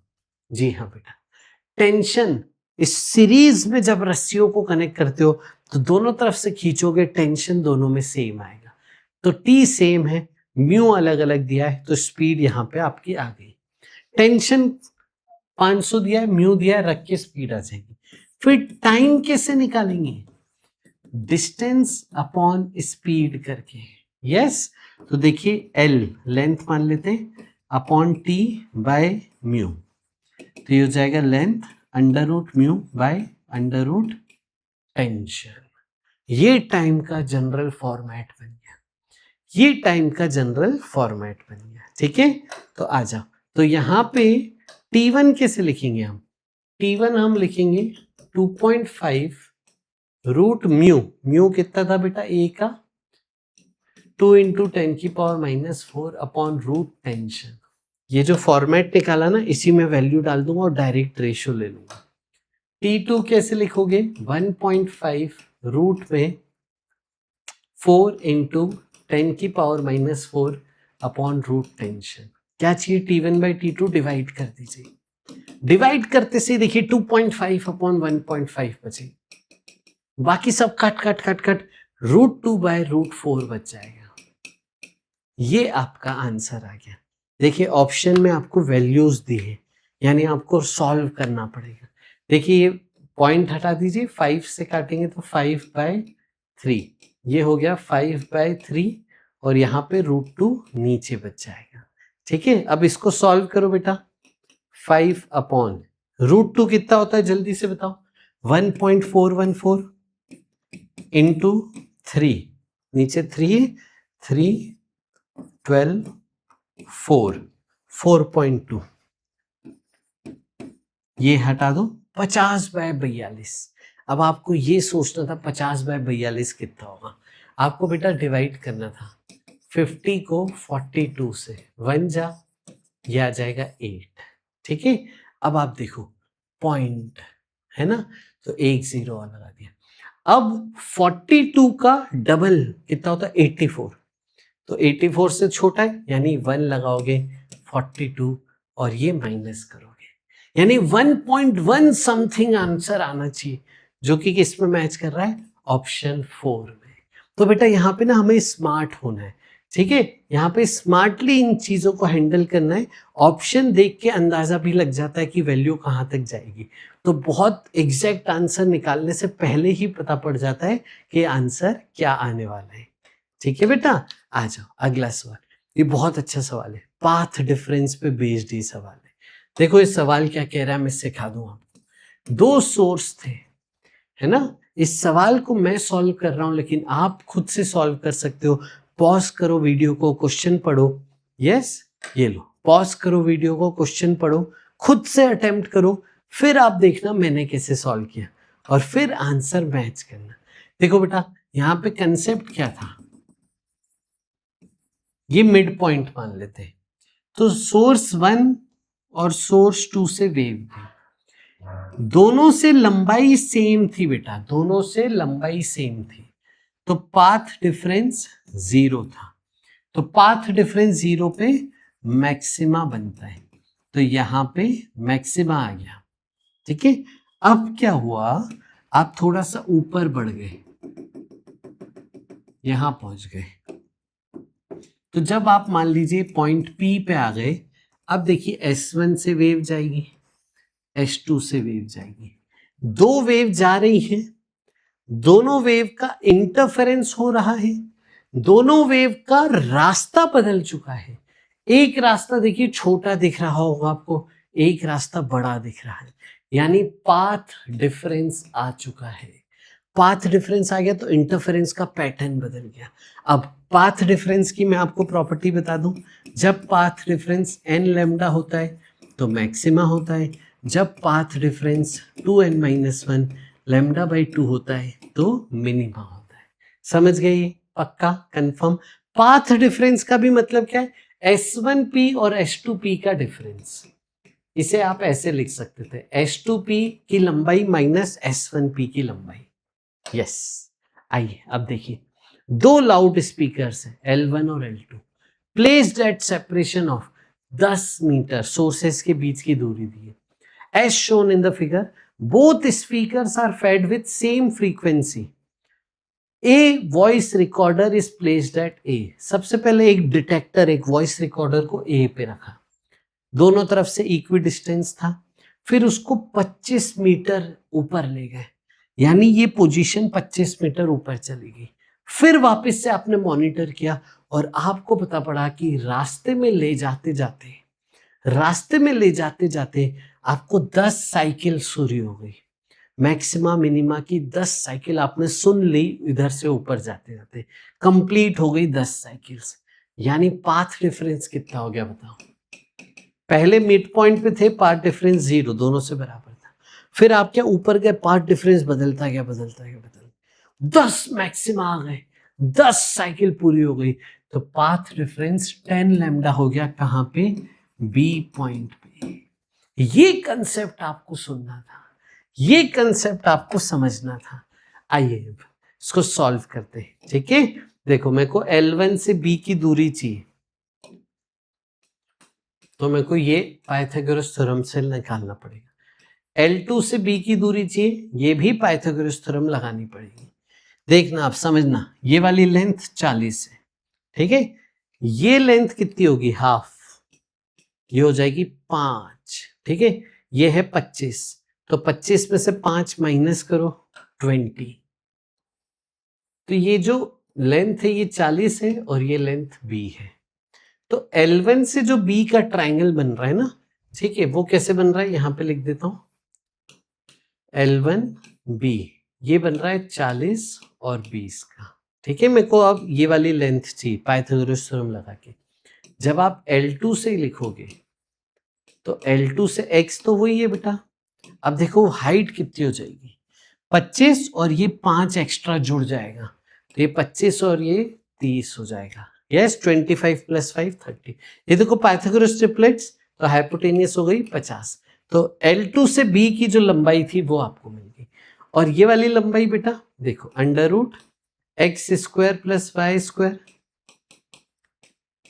[SPEAKER 1] जी हाँ बेटा, टेंशन, इस सीरीज में जब रस्सियों को कनेक्ट करते हो तो दोनों तरफ से खींचोगे, टेंशन दोनों में सेम आएगा, तो टी सेम है, म्यू अलग अलग दिया है, तो स्पीड यहाँ पे आपकी आ गई। टेंशन 500 दिया है, म्यू दिया है, रख के स्पीड आ जाएगी। फिर टाइम कैसे निकालेंगे, डिस्टेंस अपॉन स्पीड करके। यस, तो देखिए एल लेंथ मान लेते हैं अपॉन टी बाय म्यू, तो ये हो जाएगा length under root mu by under root tension. ये टाइम का जनरल फॉर्मेट बन गया, ये टाइम का जनरल फॉर्मेट बन गया। ठीक है, तो आ जाओ, तो यहां पे T1 कैसे लिखेंगे हम, T1 हम लिखेंगे 2.5 रूट म्यू, म्यू कितना था बेटा ए का 2 इंटू 10⁻⁻⁴ अपॉन रूट टेंशन। ये जो फॉर्मेट निकाला ना इसी में वैल्यू डाल दूंगा और डायरेक्ट रेशियो ले लूंगा। T2 कैसे लिखोगे 1.5 रूट में 4 इंटू 10⁻⁻⁴ अपॉन रूट टेंशन। क्या चाहिए T1/T2 डिवाइड कर दीजिए, डिवाइड करते से देखिए 2.5 अपॉन 1.5 बचे, बाकी सब कट कट कट कट, √2/√4 बच जाएगा। ये आपका आंसर आ गया। देखिए ऑप्शन में आपको वैल्यूज दी है, यानी आपको सॉल्व करना पड़ेगा। देखिए ये पॉइंट हटा दीजिए, 5 से काटेंगे तो 5/3, ये हो गया 5/3, और यहाँ पे √2 नीचे बच जाएगा। ठीक है, अब इसको सॉल्व करो बेटा। 5 अपॉन √2 कितना होता है जल्दी से बताओ, 1.414 इंटू 3, नीचे 3 12 4.2, ये हटा दो 50/42। अब आपको ये सोचना था 50/42 कितना होगा। आपको बेटा डिवाइड करना था 50 को 42 से, 1 जा, ये आ जाएगा 8। ठीक है, अब आप देखो पॉइंट है ना, तो एक जीरो और लगा दिया। अब 42 का डबल कितना होता है 84, तो 84 से छोटा है यानी 1 लगाओगे 42 और ये माइनस करोगे, यानी 1.1 समथिंग आंसर आना चाहिए, जो कि किस में मैच कर रहा है, ऑप्शन 4 में। तो बेटा यहाँ पे ना हमें स्मार्ट होना है, ठीक है, यहाँ पे स्मार्टली इन चीजों को हैंडल करना है। ऑप्शन देख के अंदाजा भी लग जाता है कि वैल्यू कहाँ तक जाएगी, तो बहुत एग्जैक्ट आंसर निकालने से पहले ही पता पड़ जाता है कि आंसर क्या आने वाला है। ठीक है बेटा, आ जाओ अगला सवाल। ये बहुत अच्छा सवाल है, पाथ डिफरेंस पे बेस्ड ये सवाल है। देखो इस सवाल क्या कह रहा है, मैं सिखा दूं आपको। दो सोर्स थे, है ना, इस सवाल को मैं सॉल्व कर रहा हूं, लेकिन आप खुद से सॉल्व कर सकते हो। पॉज करो वीडियो को, क्वेश्चन पढ़ो। यस, ये लो, पॉज करो वीडियो को, क्वेश्चन पढ़ो, खुद से अटेम्प्ट करो, फिर आप देखना मैंने कैसे सॉल्व किया, और फिर आंसर मैच करना। देखो बेटा, यहाँ पे कंसेप्ट क्या था, ये मिड पॉइंट मान लेते हैं। तो सोर्स 1 और सोर्स 2 से वेव थी, दोनों से लंबाई सेम थी बेटा, दोनों से लंबाई सेम थी, तो पाथ डिफरेंस 0 था। तो पाथ डिफरेंस 0 पे मैक्सिमा बनता है, तो यहां पे मैक्सिमा आ गया। ठीक है, अब क्या हुआ, आप थोड़ा सा ऊपर बढ़ गए, यहां पहुंच गए, तो जब आप मान लीजिए पॉइंट P पे आ गए, अब देखिए S1 से वेव जाएगी, S2 से वेव जाएगी, दो वेव जा रही हैं, दोनों वेव का इंटरफेरेंस हो रहा है, दोनों वेव का रास्ता बदल चुका है। एक रास्ता देखिए छोटा दिख रहा होगा आपको, एक रास्ता बड़ा दिख रहा है, यानी पाथ डिफरेंस आ चुका है। पाथ डिफरेंस आ गया तो इंटरफेरेंस का पैटर्न बदल गया। अब पाथ डिफरेंस की मैं आपको प्रॉपर्टी बता दूं, जब पाथ डिफरेंस n लैम्डा होता है तो मैक्सिमा होता है, जब path difference 2n-1 lambda by 2 होता है तो मिनिमा होता है। समझ गए, पक्का कंफर्म। पाथ डिफरेंस का भी मतलब क्या है, S1p और S2p का डिफरेंस। इसे आप ऐसे लिख सकते थे, S2p की लंबाई माइनस S1p की लंबाई। यस, आइए अब देखिए, दो लाउड स्पीकर्स हैं L1 और L2, placed at separation of 10 metre, sources के बीच की दूरी दी है। As shown in the figure, both speakers are fed with same frequency. A voice recorder is placed at A. सबसे पहले एक डिटेक्टर, एक वॉइस रिकॉर्डर को ए पे रखा, दोनों तरफ से इक्वी डिस्टेंस था, फिर उसको 25 मीटर ऊपर ले गए, यानी ये पोजीशन 25 मीटर ऊपर चली गई। फिर वापस से आपने मॉनिटर किया और आपको पता पड़ा कि रास्ते में ले जाते जाते आपको 10 साइकिल शुरू हो गई, मैक्सिमा मिनिमा की 10 साइकिल आपने सुन ली, इधर से ऊपर जाते जाते कंप्लीट हो गई 10 साइकिल्स, यानी पाथ डिफरेंस कितना हो गया बताओ। पहले मिड पॉइंट पे थे, पाथ डिफरेंस 0, दोनों से बराबर था, फिर आप क्या ऊपर गए, पाथ डिफरेंस बदलता गया 10 मैक्सिमा आ गए, 10 साइकिल पूरी हो गई, तो पाथ डिफरेंस 10 लैम्डा हो गया, कहां पे, बी पॉइंट पे। ये कंसेप्ट आपको सुनना था, ये कंसेप्ट आपको समझना था। आइए इसको सॉल्व करते हैं, ठीक है। देखो मेरे को L1 से B की दूरी चाहिए, तो मेरे को ये पाइथागोरस थ्योरम से निकालना पड़ेगा। L2 से B की दूरी चाहिए, ये भी पाइथागोरस थ्योरम लगानी पड़ेगी। देखना आप समझना, ये वाली लेंथ 40 है, ठीक है, ये लेंथ कितनी होगी, हाफ, ये हो जाएगी 5, ठीक है, ये है 25, तो 25 में से 5 माइनस करो 20, तो ये जो लेंथ है ये 40 है और ये लेंथ B है। तो L1 से जो B का ट्राइंगल बन रहा है ना, ठीक है, वो कैसे बन रहा है, यहां पे लिख देता हूं, L1B ये बन रहा है 40 और 20 का, ठीक है। मेरे को अब ये वाली लेंथ चाहिए पाइथागोरस थ्योरम लगा के। जब आप L2 से लिखोगे तो L2 से x तो वही है बेटा, अब देखो हाइट कितनी हो जाएगी, 25 और ये 5 एक्स्ट्रा जुड़ जाएगा, तो ये 25 और ये 30 हो जाएगा। यस, 25 + 5 30। ये देखो पाइथागोरस ट्रिपलेट्स, तो हाइपोटेनियस हो गई 50। तो L2 से B की जो लंबाई थी वो आपको मिल गई। और ये वाली लंबाई बेटा देखो, √x² + y²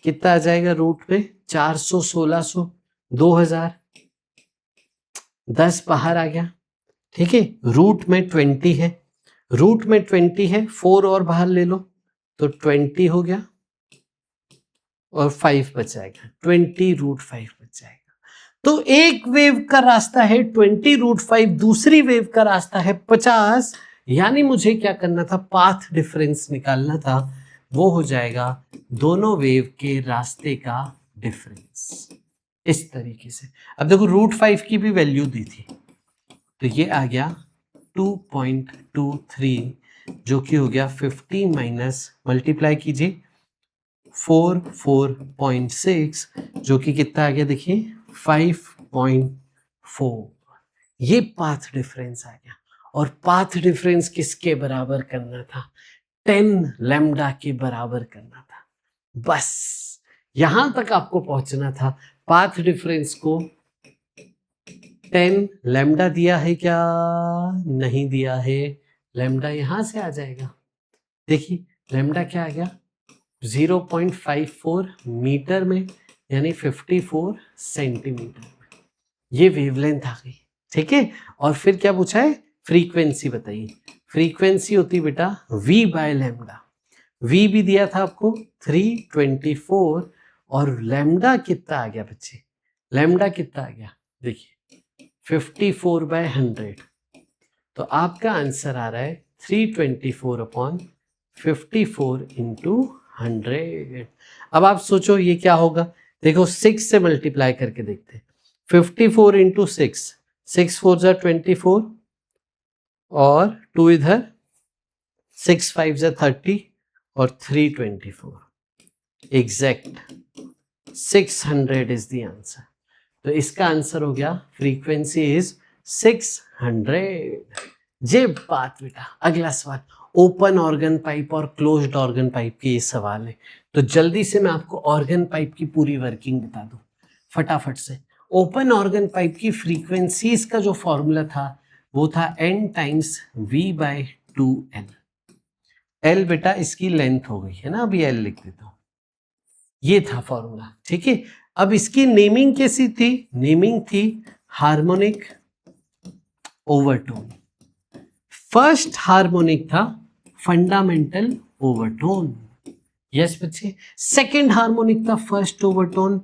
[SPEAKER 1] कितना आ जाएगा रूट में, 400, 1600, 2000, 10 बाहर आ गया। ठीक है, रूट में 20 है, रूट में 20 है, 4 और बाहर ले लो तो 20 हो गया और 5 बच जाएगा, 20√5 बच जाएगा। तो एक वेव का रास्ता है 20√5, दूसरी वेव का रास्ता है 50। यानी मुझे क्या करना था, पाथ डिफरेंस निकालना था, वो हो जाएगा दोनों वेव के रास्ते का डिफरेंस, इस तरीके से। अब देखो √5 की भी वैल्यू दी थी, तो ये आ गया 2.23, जो कि हो गया 50 माइनस मल्टीप्लाई कीजिए 4.6, जो कि कितना आ गया देखिए 5.4। ये पाथ डिफरेंस आ गया। और पाथ डिफरेंस किसके बराबर करना था, 10 लैम्डा के बराबर करना था। बस यहां तक आपको पहुंचना था। पाथ डिफरेंस को 10 लैम्डा दिया है क्या, नहीं दिया है, लैम्डा यहां से आ जाएगा। देखिए लैम्डा क्या आ गया, 0.54 मीटर में, यानी 54 सेंटीमीटर में। ये वेवलेंथ आ गई। ठीक है, और फिर क्या पूछा है, फ्रीक्वेंसी बताइए। फ्रीक्वेंसी होती बेटा v/λ। v भी दिया था आपको 324, और लैम्डा कितना आ गया बच्चे, लैम्डा कितना आ गया देखिए 54/100। तो आपका आंसर आ रहा है 324/54 × 100। अब आप सोचो ये क्या होगा, देखो 6 से मल्टीप्लाई करके देखते हैं। 54 × 6, 6 4 जा 24, और 2 इधर, 6 5 जा 30, और 324, एग्जैक्ट 600 इज द आंसर। तो इसका आंसर हो गया फ्रीक्वेंसी इज 600। जे बात बेटा, अगला सवाल, ओपन ऑर्गन पाइप और क्लोज्ड ऑर्गन पाइप के ये सवाल है। तो जल्दी से मैं आपको ऑर्गन पाइप की पूरी वर्किंग बता दूं फटाफट से। ओपन ऑर्गन पाइप की फ्रीक्वेंसीज का जो फॉर्मूला था वो था n × v/2l। l बेटा इसकी लेंथ हो गई है ना, अभी l लिख देता हूं, ये था फॉर्मूला। ठीक है, अब इसकी नेमिंग कैसी थी, नेमिंग थी हार्मोनिक ओवरटोन। फर्स्ट हार्मोनिक था फंडामेंटल ओवरटोन। यस बच्चे, सेकंड हार्मोनिक था फर्स्ट ओवरटोन,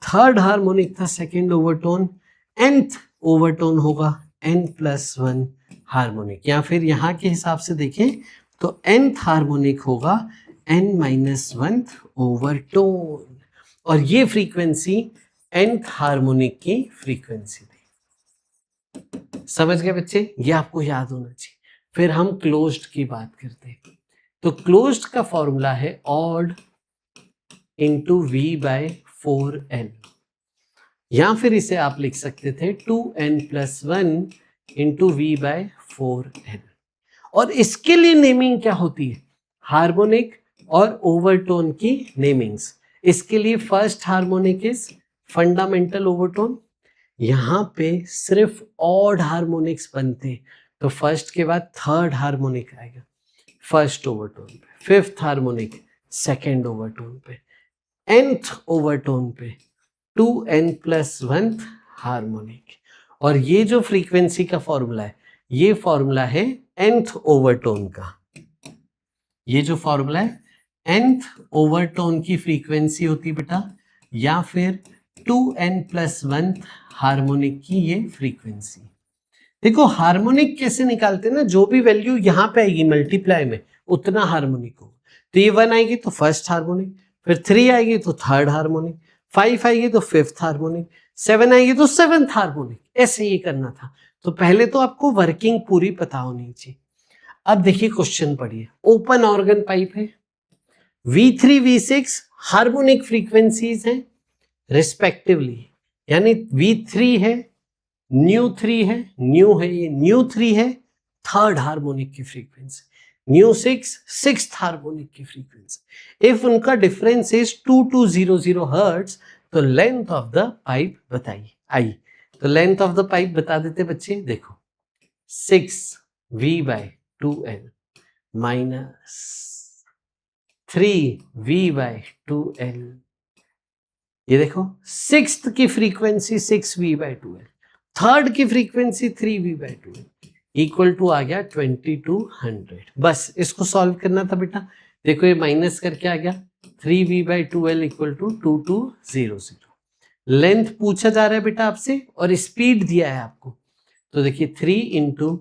[SPEAKER 1] थर्ड हार्मोनिक था सेकंड ओवरटोन, nth ओवरटोन होगा n+1 हार्मोनिक। या फिर यहाँ के हिसाब से देखें तो nth हार्मोनिक होगा n-1 ओवरटोन। और ये फ्रीक्वेंसी nth हार्मोनिक की फ्रीक्वेंसी थी। समझ गए बच्चे, ये आपको याद होना चाहिए। फिर हम क्लोज्ड की बात करते हैं। तो क्लोज्ड का फॉर्मूला है ऑड × v/4l, या फिर इसे आप लिख सकते थे 2n+1 × v/4l। और इसके लिए नेमिंग क्या होती है, हार्मोनिक और ओवरटोन की नेमिंग्स। इसके लिए first harmonic is fundamental overtone, यहाँ पे सिर्फ ऑड हार्मोनिक्स बनते, तो फर्स्ट के बाद थर्ड हार्मोनिक आएगा फर्स्ट ओवरटोन पे, फिफ्थ हार्मोनिक सेकेंड ओवरटोन पे, nth ओवरटोन पे 2n+1 हार्मोनिक। और ये जो फ्रीक्वेंसी का फॉर्मूला है, ये फॉर्मूला है nth ओवरटोन का। ये जो फॉर्मूला है nth ओवरटोन की फ्रीक्वेंसी होती बेटा, या फिर 2n+1 हार्मोनिक की ये फ्रीक्वेंसी। देखो हार्मोनिक कैसे निकालते हैं ना, जो भी वैल्यू यहाँ पे आएगी मल्टीप्लाई में उतना हार्मोनिक होगा। तो ये 1 आएगी तो फर्स्ट हार्मोनिक, फिर 3 आएगी तो थर्ड हार्मोनिक, 5 आएगी तो फिफ्थ हार्मोनिक, 7 आएगी तो सेवंथ हार्मोनिक। ऐसे ये करना था। तो पहले तो आपको वर्किंग पूरी पता होनी चाहिए। अब देखिए क्वेश्चन पढ़िए, ओपन ऑर्गन पाइप है, V3 V6 हार्मोनिक फ्रीक्वेंसीज हैं रिस्पेक्टिवली, यानी V3 है, न्यू 3 है, न्यू है, ये न्यू 3 है,
[SPEAKER 2] थर्ड हार्मोनिक की फ्रीक्वेंसी, न्यू 6 सिक्स्थ हार्मोनिक की फ्रीक्वेंसी। इफ उनका डिफरेंस इज 2200 हर्ट्ज तो लेंथ ऑफ द पाइप बताइए। आई तो लेंथ ऑफ द पाइप बता देते बच्चे, देखो 6V/2L माइनस 3V/2L। ये देखो सिक्स्थ की फ्रीक्वेंसी 6V/2L, थर्ड की फ्रीक्वेंसी 3V/2L इक्वल टू आ गया 2200। बस इसको सॉल्व करना था बेटा। देखो ये माइनस करके आ गया 3V/2L इक्वल टू 2200। लेंथ पूछा जा रहा है बेटा आपसे और स्पीड दिया है आपको, तो देखिए 3 ×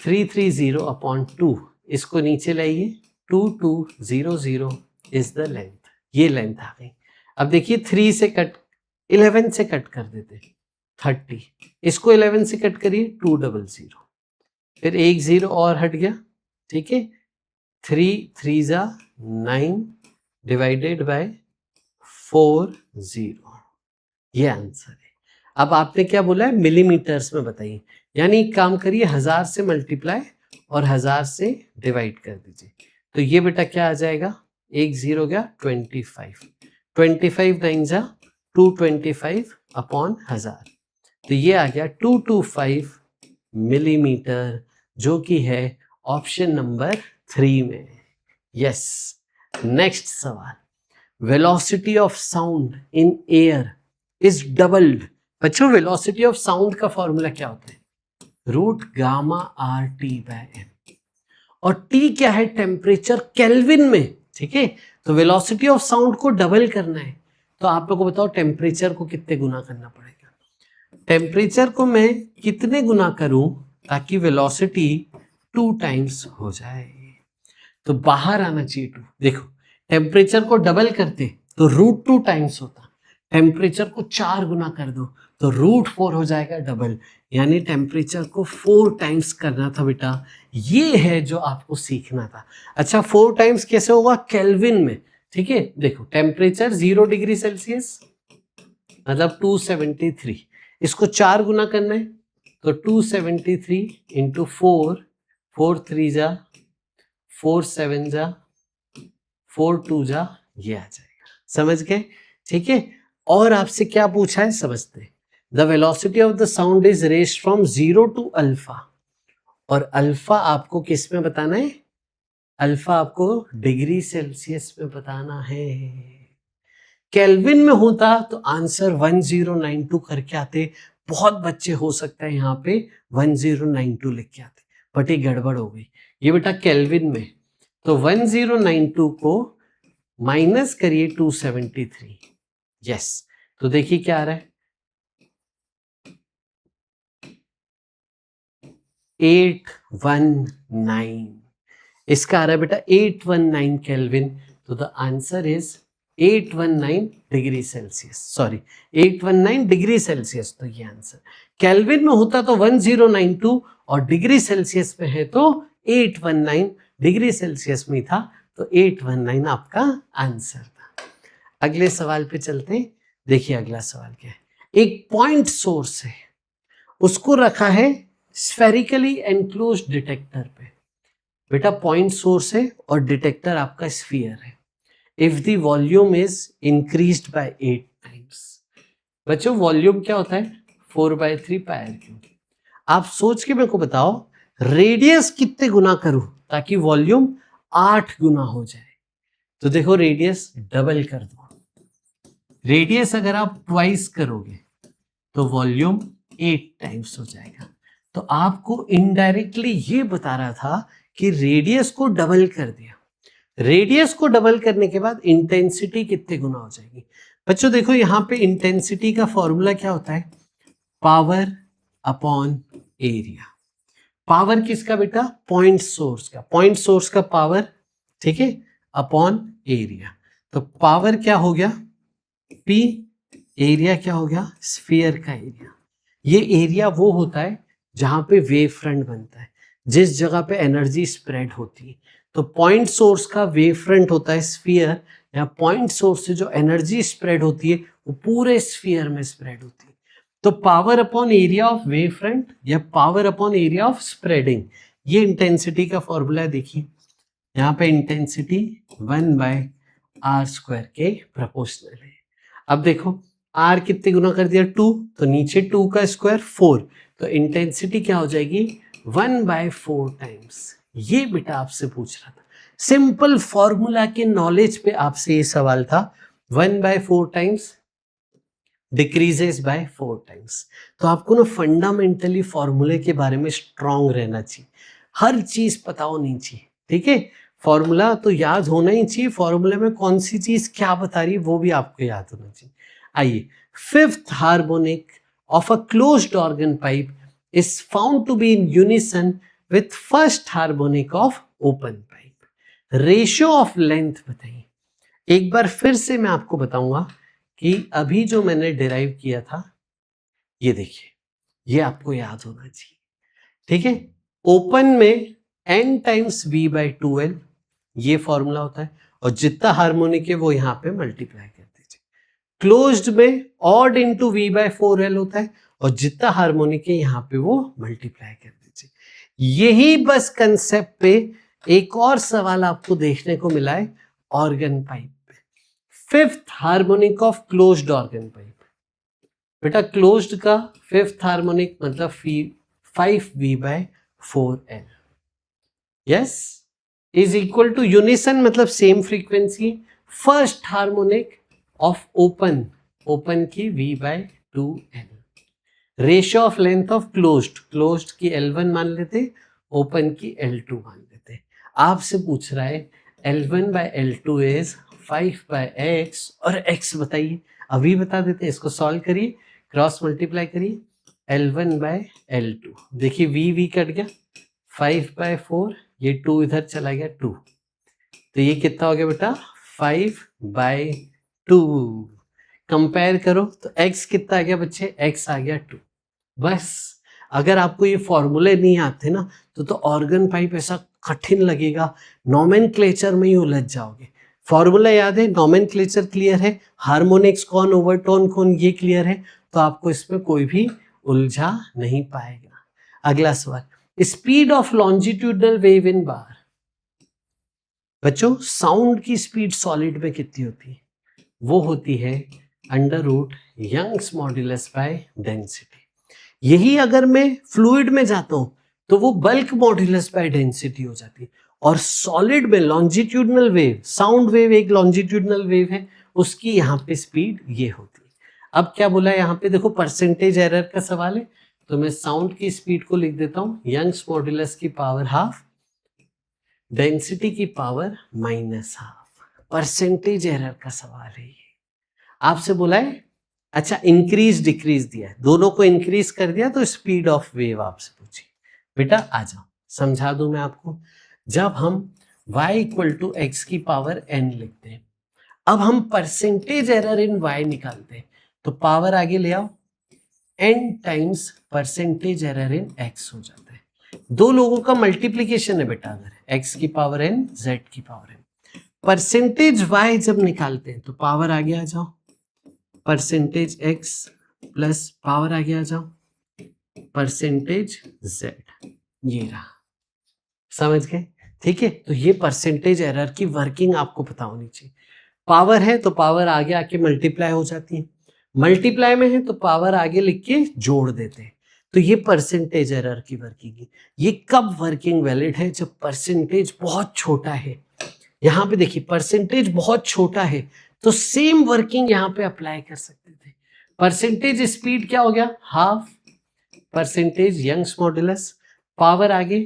[SPEAKER 2] 330/2, इसको नीचे लाइए 2200 इज द लेंथ। ये लेंथ आ गई। अब देखिए 3 से कट 11 से कट कर देते 30, इसको 11 से कट करिए 200, फिर एक 0 और हट गया, ठीक है। 3 3 9 डिवाइडेड बाय 40, ये आंसर है। अब आपने क्या बोला है, मिलीमीटर्स में बताइए, यानी एक काम करिए 1000 से मल्टीप्लाई और 1000 से डिवाइड कर दीजिए, तो ये बेटा क्या आ जाएगा, एक 0 गया 25, 25 9 225/1000, तो ये आ गया 225 मिलीमीटर, जो कि है ऑप्शन नंबर 3 में। यस। नेक्स्ट सवाल, velocity of sound in air is doubled. बच्चों वेलोसिटी ऑफ साउंड का फॉर्मूला क्या होता है, √γ/RT/m, और T क्या है, टेम्परेचर केल्विन में, ठीक है। तो वेलोसिटी ऑफ साउंड को डबल करना है, तो आप लोगों को बताओ टेम्परेचर को कितने गुना करना पड़ेगा। टेम्परेचर को मैं कितने गुना करूं ताकि वेलोसिटी 2 टाइम्स हो जाए, तो बाहर आना चाहिए 2। देखो टेम्परेचर को डबल करते तो √2 टाइम्स होता, टेम्परेचर को 4 गुना कर दो तो √4 हो जाएगा डबल, यानी टेम्परेचर को 4 टाइम्स करना था बेटा। ये है जो आपको सीखना था। अच्छा 4 टाइम्स कैसे होगा, केल्विन में, ठीक है। देखो टेम्परेचर 0 डिग्री सेल्सियस मतलब 273, इसको 4 गुना करना है तो 273 × 4, 4 3 4 7 4 2 ये आ जाएगा। समझ गए, ठीक है। और आपसे क्या पूछा है समझते, the velocity of the sound is raised from 0 to alpha, और अल्फा आपको किस में बताना है, अल्फा आपको डिग्री सेल्सियस में बताना है। केल्विन में होता तो आंसर 1092 करके आते, बहुत बच्चे हो सकता है यहाँ पे 1092 लिख के आते, बट ये गड़बड़ हो गई। ये बेटा केल्विन में, तो 1092 को माइनस करिए 273। यस, तो देखिए क्या आ रहा है, 819, इसका आ रहा है बेटा 819 केल्विन, तो the answer is 819 degree Celsius, sorry 819 degree Celsius, तो ये आंसर। केल्विन में होता तो 1092 और डिग्री सेल्सियस में है तो 819, डिग्री सेल्सियस में था तो 819 आपका आंसर था। अगले सवाल पे चलते हैं। देखिए अगला सवाल क्या है, एक पॉइंट सोर्स है, उसको रखा है स्फेरिकली एनक्लोज्ड डिटेक्टर पे। बेटा पॉइंट सोर्स है और डिटेक्टर आपका स्फीयर है। If the volume is increased by 8 times. बच्चों वॉल्यूम क्या होता है, 4/3 πr³। आप सोच के मेरे को बताओ रेडियस कितने गुना करूं ताकि वॉल्यूम 8 गुना हो जाए। तो देखो रेडियस डबल कर दो, रेडियस अगर आप ट्वाइस करोगे तो वॉल्यूम 8 टाइम्स हो जाएगा। तो आपको इनडायरेक्टली ये बता रहा था कि रेडियस को डबल कर दिया, रेडियस को डबल करने के बाद इंटेंसिटी कितने गुना हो जाएगी। बच्चों देखो यहाँ पे इंटेंसिटी का फॉर्मूला क्या होता है, पावर अपॉन एरिया। पावर किसका बेटा, पॉइंट सोर्स का, पॉइंट सोर्स का पावर, ठीक है, अपॉन एरिया। तो पावर क्या हो गया P, एरिया क्या हो गया स्फीयर का एरिया। ये एरिया वो होता है जहां पे वेव फ्रंट बनता है, जिस जगह पे एनर्जी स्प्रेड होती है। तो पॉइंट सोर्स का वेव फ्रंट होता है स्फीयर, या पॉइंट सोर्स से जो एनर्जी स्प्रेड होती है वो पूरे स्फीयर में स्प्रेड होती है। तो power upon area of wave front या power upon area of spreading, ये इंटेंसिटी का फॉर्मूला है। देखिए यहाँ पे इंटेंसिटी 1/r² के प्रोपोर्शनल है। अब देखो r कितने गुना कर दिया 2, तो नीचे 2 का स्क्वायर 4, तो इंटेंसिटी क्या हो जाएगी 1/4 टाइम्स। ये बेटा आपसे पूछ रहा था, सिंपल फॉर्मूला के नॉलेज पे आपसे ये सवाल था। 1/4 टाइम्स डिक्रीजेस बाय 4 टाइम्स। तो आपको ना फंडामेंटली फॉर्मूले के बारे में स्ट्रांग रहना चाहिए, हर चीज पता होनी चाहिए, ठीक है। फॉर्मूला तो याद होना ही चाहिए, फॉर्मूले में कौन सी चीज क्या बता रही है वो भी आपको याद होना चाहिए। आइए, fifth harmonic of a closed organ pipe is found to be in unison with first harmonic of open pipe. Ratio of length बताइए। एक बार फिर से मैं आपको बताऊंगा कि अभी जो मैंने डिराइव किया था, ये देखिए, ये आपको याद होना चाहिए, ठीक है। ओपन में n टाइम्स v/2l ये फॉर्मूला होता है, और जितना हार्मोनिक है वो यहाँ पे मल्टीप्लाई कर दीजिए। क्लोज्ड में ऑड इंटू v/4l होता है, और जितना हार्मोनिक है यहाँ पे वो मल्टीप्लाई कर दीजिए। यही बस कंसेप्ट पे एक और सवाल आपको देखने को मिला है ऑर्गन पाइप पे। Fifth harmonic of closed organ pipe. बेटा क्लोज्ड का फिफ्थ हार्मोनिक मतलब 5v/4l, yes, is equal to unison मतलब same frequency. First harmonic of open, open की v/2l। Ratio of length of closed, closed की L1 मान लेते, open की L2 मान लेते। आपसे पूछ रहा है L1/L2 इज 5/x, और x बताइए, अभी बता देते हैं, इसको सॉल्व करिए, क्रॉस मल्टीप्लाई करिए। L1/L2, देखिए v कट गया, 5/4, ये 2 इधर चला गया 2, तो ये कितना हो गया बेटा 5/2। कंपेयर करो तो x कितना आ गया बच्चे, x आ गया 2। बस अगर आपको ये फॉर्मूले नहीं आते ना तो ऑर्गन पाइप ऐसा कठिन लगेगा, नॉमेनक्लेचर में ही उलझ जाओगे। फॉर्मूला याद है, नॉमेनक्लेचर क्लियर है, हार्मोनिक्स कौन, ओवरटोन कौन, ये क्लियर है, तो आपको इसमें कोई भी उलझा नहीं पाएगा। अगला सवाल, speed of longitudinal wave in bar. बच्चों साउंड की स्पीड सॉलिड में कितनी होती है, वो होती है √ यंग्स मॉड्यूलस बाय डेंसिटी। यही अगर मैं फ्लूइड में जाता हूं तो वो बल्क मॉड्यूलस बाय डेंसिटी हो जाती है। और सॉलिड में लॉन्जिट्यूडनल वेव, साउंड वेव एक लॉन्जिट्यूडनल वेव है, उसकी यहाँ पे स्पीड ये होती है। अब क्या बोला है यहाँ पे, देखो परसेंटेज एरर का सवाल है, तो मैं साउंड की स्पीड को लिख देता हूँ यंग्स मॉड्यूलस की पावर हाफ, डेंसिटी की पावर -½ परसेंटेज एरर का सवाल है ये। आपसे बोला है, अच्छा इंक्रीज डिक्रीज दिया है, दोनों को इंक्रीज कर दिया तो स्पीड ऑफ वेव आपसे पूछी। बेटा आ जाओ समझा दूं मैं आपको। जब हम y = x की पावर n लिखते हैं, अब हम परसेंटेज एरर इन y निकालते हैं, तो पावर आगे ले आओ, n times percentage error in x हो जाता है। दो लोगों का मल्टीप्लीकेशन है बेटा, अगर x की पावर n z की पावर n। परसेंटेज y जब निकालते हैं तो पावर आगे आ जाओ, परसेंटेज x प्लस पावर आगे आ जाओ परसेंटेज z, ये रहा, समझ गए, ठीक है। तो ये परसेंटेज एरर की वर्किंग आपको पता होनी चाहिए। पावर है तो पावर आगे आके मल्टीप्लाई हो जाती है, मल्टीप्लाई में है तो पावर आगे लिख के जोड़ देते हैं, तो ये परसेंटेज एरर की वर्किंग है। ये कब वर्किंग वैलिड है, जब परसेंटेज बहुत छोटा है। यहाँ पे देखिए परसेंटेज बहुत छोटा है तो सेम वर्किंग यहाँ पे अप्लाई कर सकते थे। परसेंटेज स्पीड क्या हो गया, half percentage Young's modulus, power आगे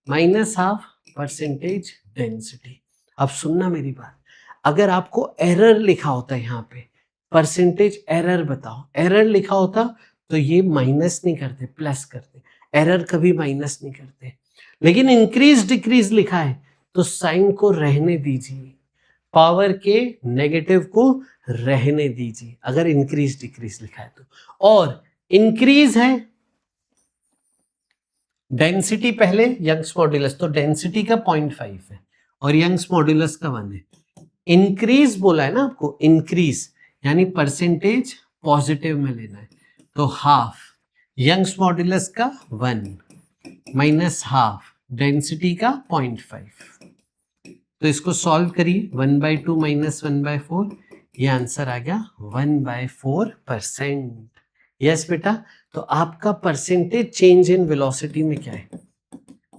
[SPEAKER 2] -½ परसेंटेज डेंसिटी। अब सुनना मेरी बात, अगर आपको एरर लिखा होता है यहाँ पे, परसेंटेज एरर बताओ, एरर लिखा होता तो ये माइनस नहीं करते, प्लस करते, एरर कभी माइनस नहीं करते। लेकिन इंक्रीज डिक्रीज लिखा है तो साइन को रहने दीजिए, पावर के नेगेटिव को रहने दीजिए अगर इंक्रीज डिक्रीज लिखा है तो। और इंक्रीज है डेंसिटी पहले यंग्स मॉड्यूलस, तो डेंसिटी का 0.5 है और यंग्स मॉड्यूलस का 1 है। इंक्रीज बोला है ना आपको, इंक्रीज यानी परसेंटेज पॉजिटिव में लेना है, तो हाफ यंग्स मॉड्यूलस का 1 माइनस हाफ डेंसिटी का 0.5। तो इसको सॉल्व करिए, 1/2 माइनस 1/4, ये आंसर आ गया 1/4%। यस बेटा, तो आपका परसेंटेज चेंज इन वेलोसिटी में क्या है?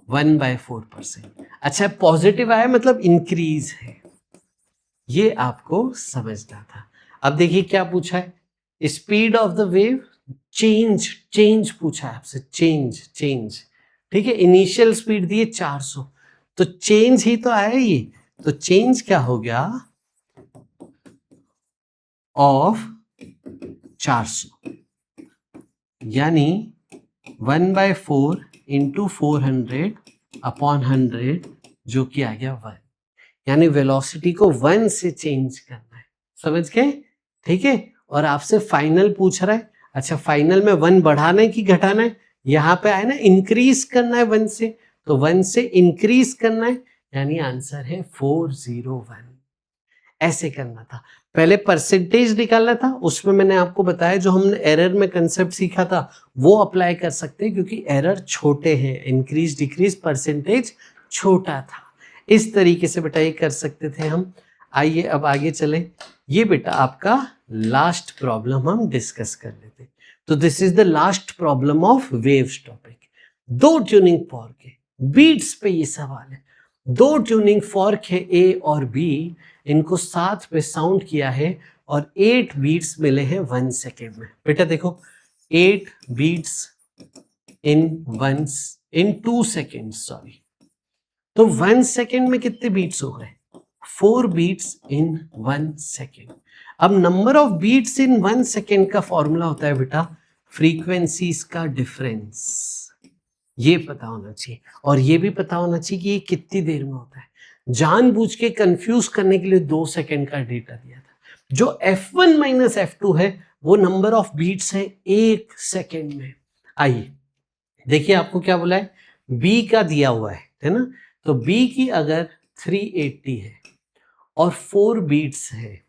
[SPEAKER 2] 1/4%। अच्छा, पॉजिटिव आया मतलब इंक्रीज है, ये आपको समझना था। अब देखिए क्या पूछा है, speed of the wave change पूछा है आपसे, चेंज। ठीक है, इनिशियल स्पीड दी है 400, तो चेंज ही तो आया ये, तो चेंज क्या हो गया ऑफ 400, यानी 1/4 इंटू 400 अपॉन 100, जो कि आ गया 1। यानी वेलोसिटी को 1 से चेंज करना है, समझ गए? ठीक है, और आपसे फाइनल पूछ रहा है, अच्छा फाइनल में 1 बढ़ाना है कि घटाना है? यहाँ पे आए ना इंक्रीज करना है 1 से, तो 1 से इंक्रीज करना है, यानी आंसर है 401। ऐसे करना था, पहले परसेंटेज निकालना था, उसमें मैंने आपको बताया जो हमने एरर में कंसेप्ट सीखा था वो अप्लाई कर सकते हैं, क्योंकि एरर छोटे हैं, इंक्रीज डिक्रीज परसेंटेज छोटा था। इस तरीके से बेटा ये कर सकते थे हम। आइए अब आगे चले, ये बेटा आपका लास्ट प्रॉब्लम हम डिस्कस कर लेते हैं। तो this is the last problem of waves topic. 2 tuning fork है, बीट्स पे ये सवाल है। 2 ट्यूनिंग फॉर्क है ए और बी, इनको साथ पे साउंड किया है और 8 बीट्स मिले हैं 1 सेकेंड में। बेटा देखो 8 बीट्स इन 2 सेकेंड, सॉरी, तो 1 सेकेंड में कितने बीट्स हो गए? 4 बीट्स इन 1 सेकेंड। अब number of beats in 1 second का फॉर्मूला होता है बेटा फ्रीक्वेंसीज का डिफरेंस, ये पता होना चाहिए, और ये भी पता होना चाहिए कि ये कितनी देर में होता है। जानबूझ के कंफ्यूज करने के लिए 2 सेकेंड का डेटा दिया था। जो F1 माइनस F2 है वो नंबर ऑफ बीट्स है 1 सेकेंड में। आइए देखिए आपको क्या बोला है, B का दिया हुआ है ना, तो B की अगर 380 है और 4 बीट्स है,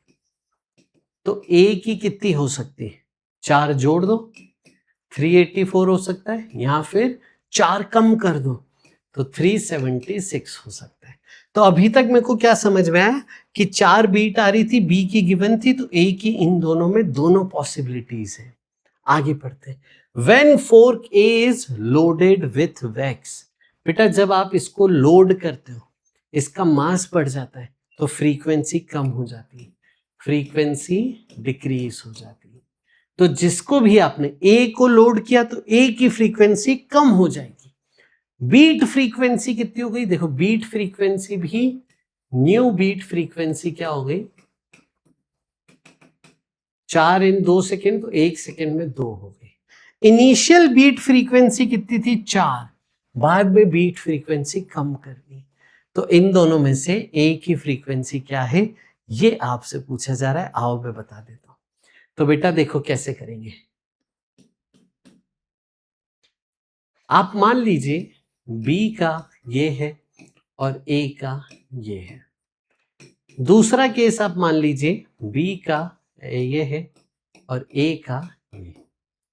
[SPEAKER 2] तो A की कितनी हो सकती है? 4 जोड़ दो, 384 हो सकता है, यहाँ फिर 4 कम कर दो तो 376 हो सकता है। तो अभी तक मेरे को क्या समझ में आया कि 4 बीट आ रही थी, बी की गिवन थी, तो ए की इन दोनों में दोनों पॉसिबिलिटीज है। आगे पढ़ते हैं। When fork A is loaded with wax, बेटा जब आप इसको लोड करते हो, इसका मास बढ़ जाता है तो फ्रीक्वेंसी कम हो जाती है, फ्रीक्वेंसी डिक्रीज हो जाती है। तो जिसको भी आपने ए को लोड किया तो ए की फ्रीक्वेंसी कम हो जाएगी। बीट फ्रीक्वेंसी कितनी हो गई? देखो बीट फ्रीक्वेंसी भी न्यू बीट फ्रीक्वेंसी क्या हो गई? 4 इन 2 सेकेंड, तो 1 सेकेंड में 2 हो गई। इनिशियल बीट फ्रीक्वेंसी कितनी थी? 4, बाद में बीट फ्रीक्वेंसी कम करनी, तो इन दोनों में से ए की फ्रीक्वेंसी क्या है ये आपसे पूछा जा रहा है। आओ मैं बता देता हूं। तो बेटा देखो कैसे करेंगे। आप मान लीजिए बी का ये है और ए का ये है। दूसरा केस आप मान लीजिए बी का ये है और ए का ये,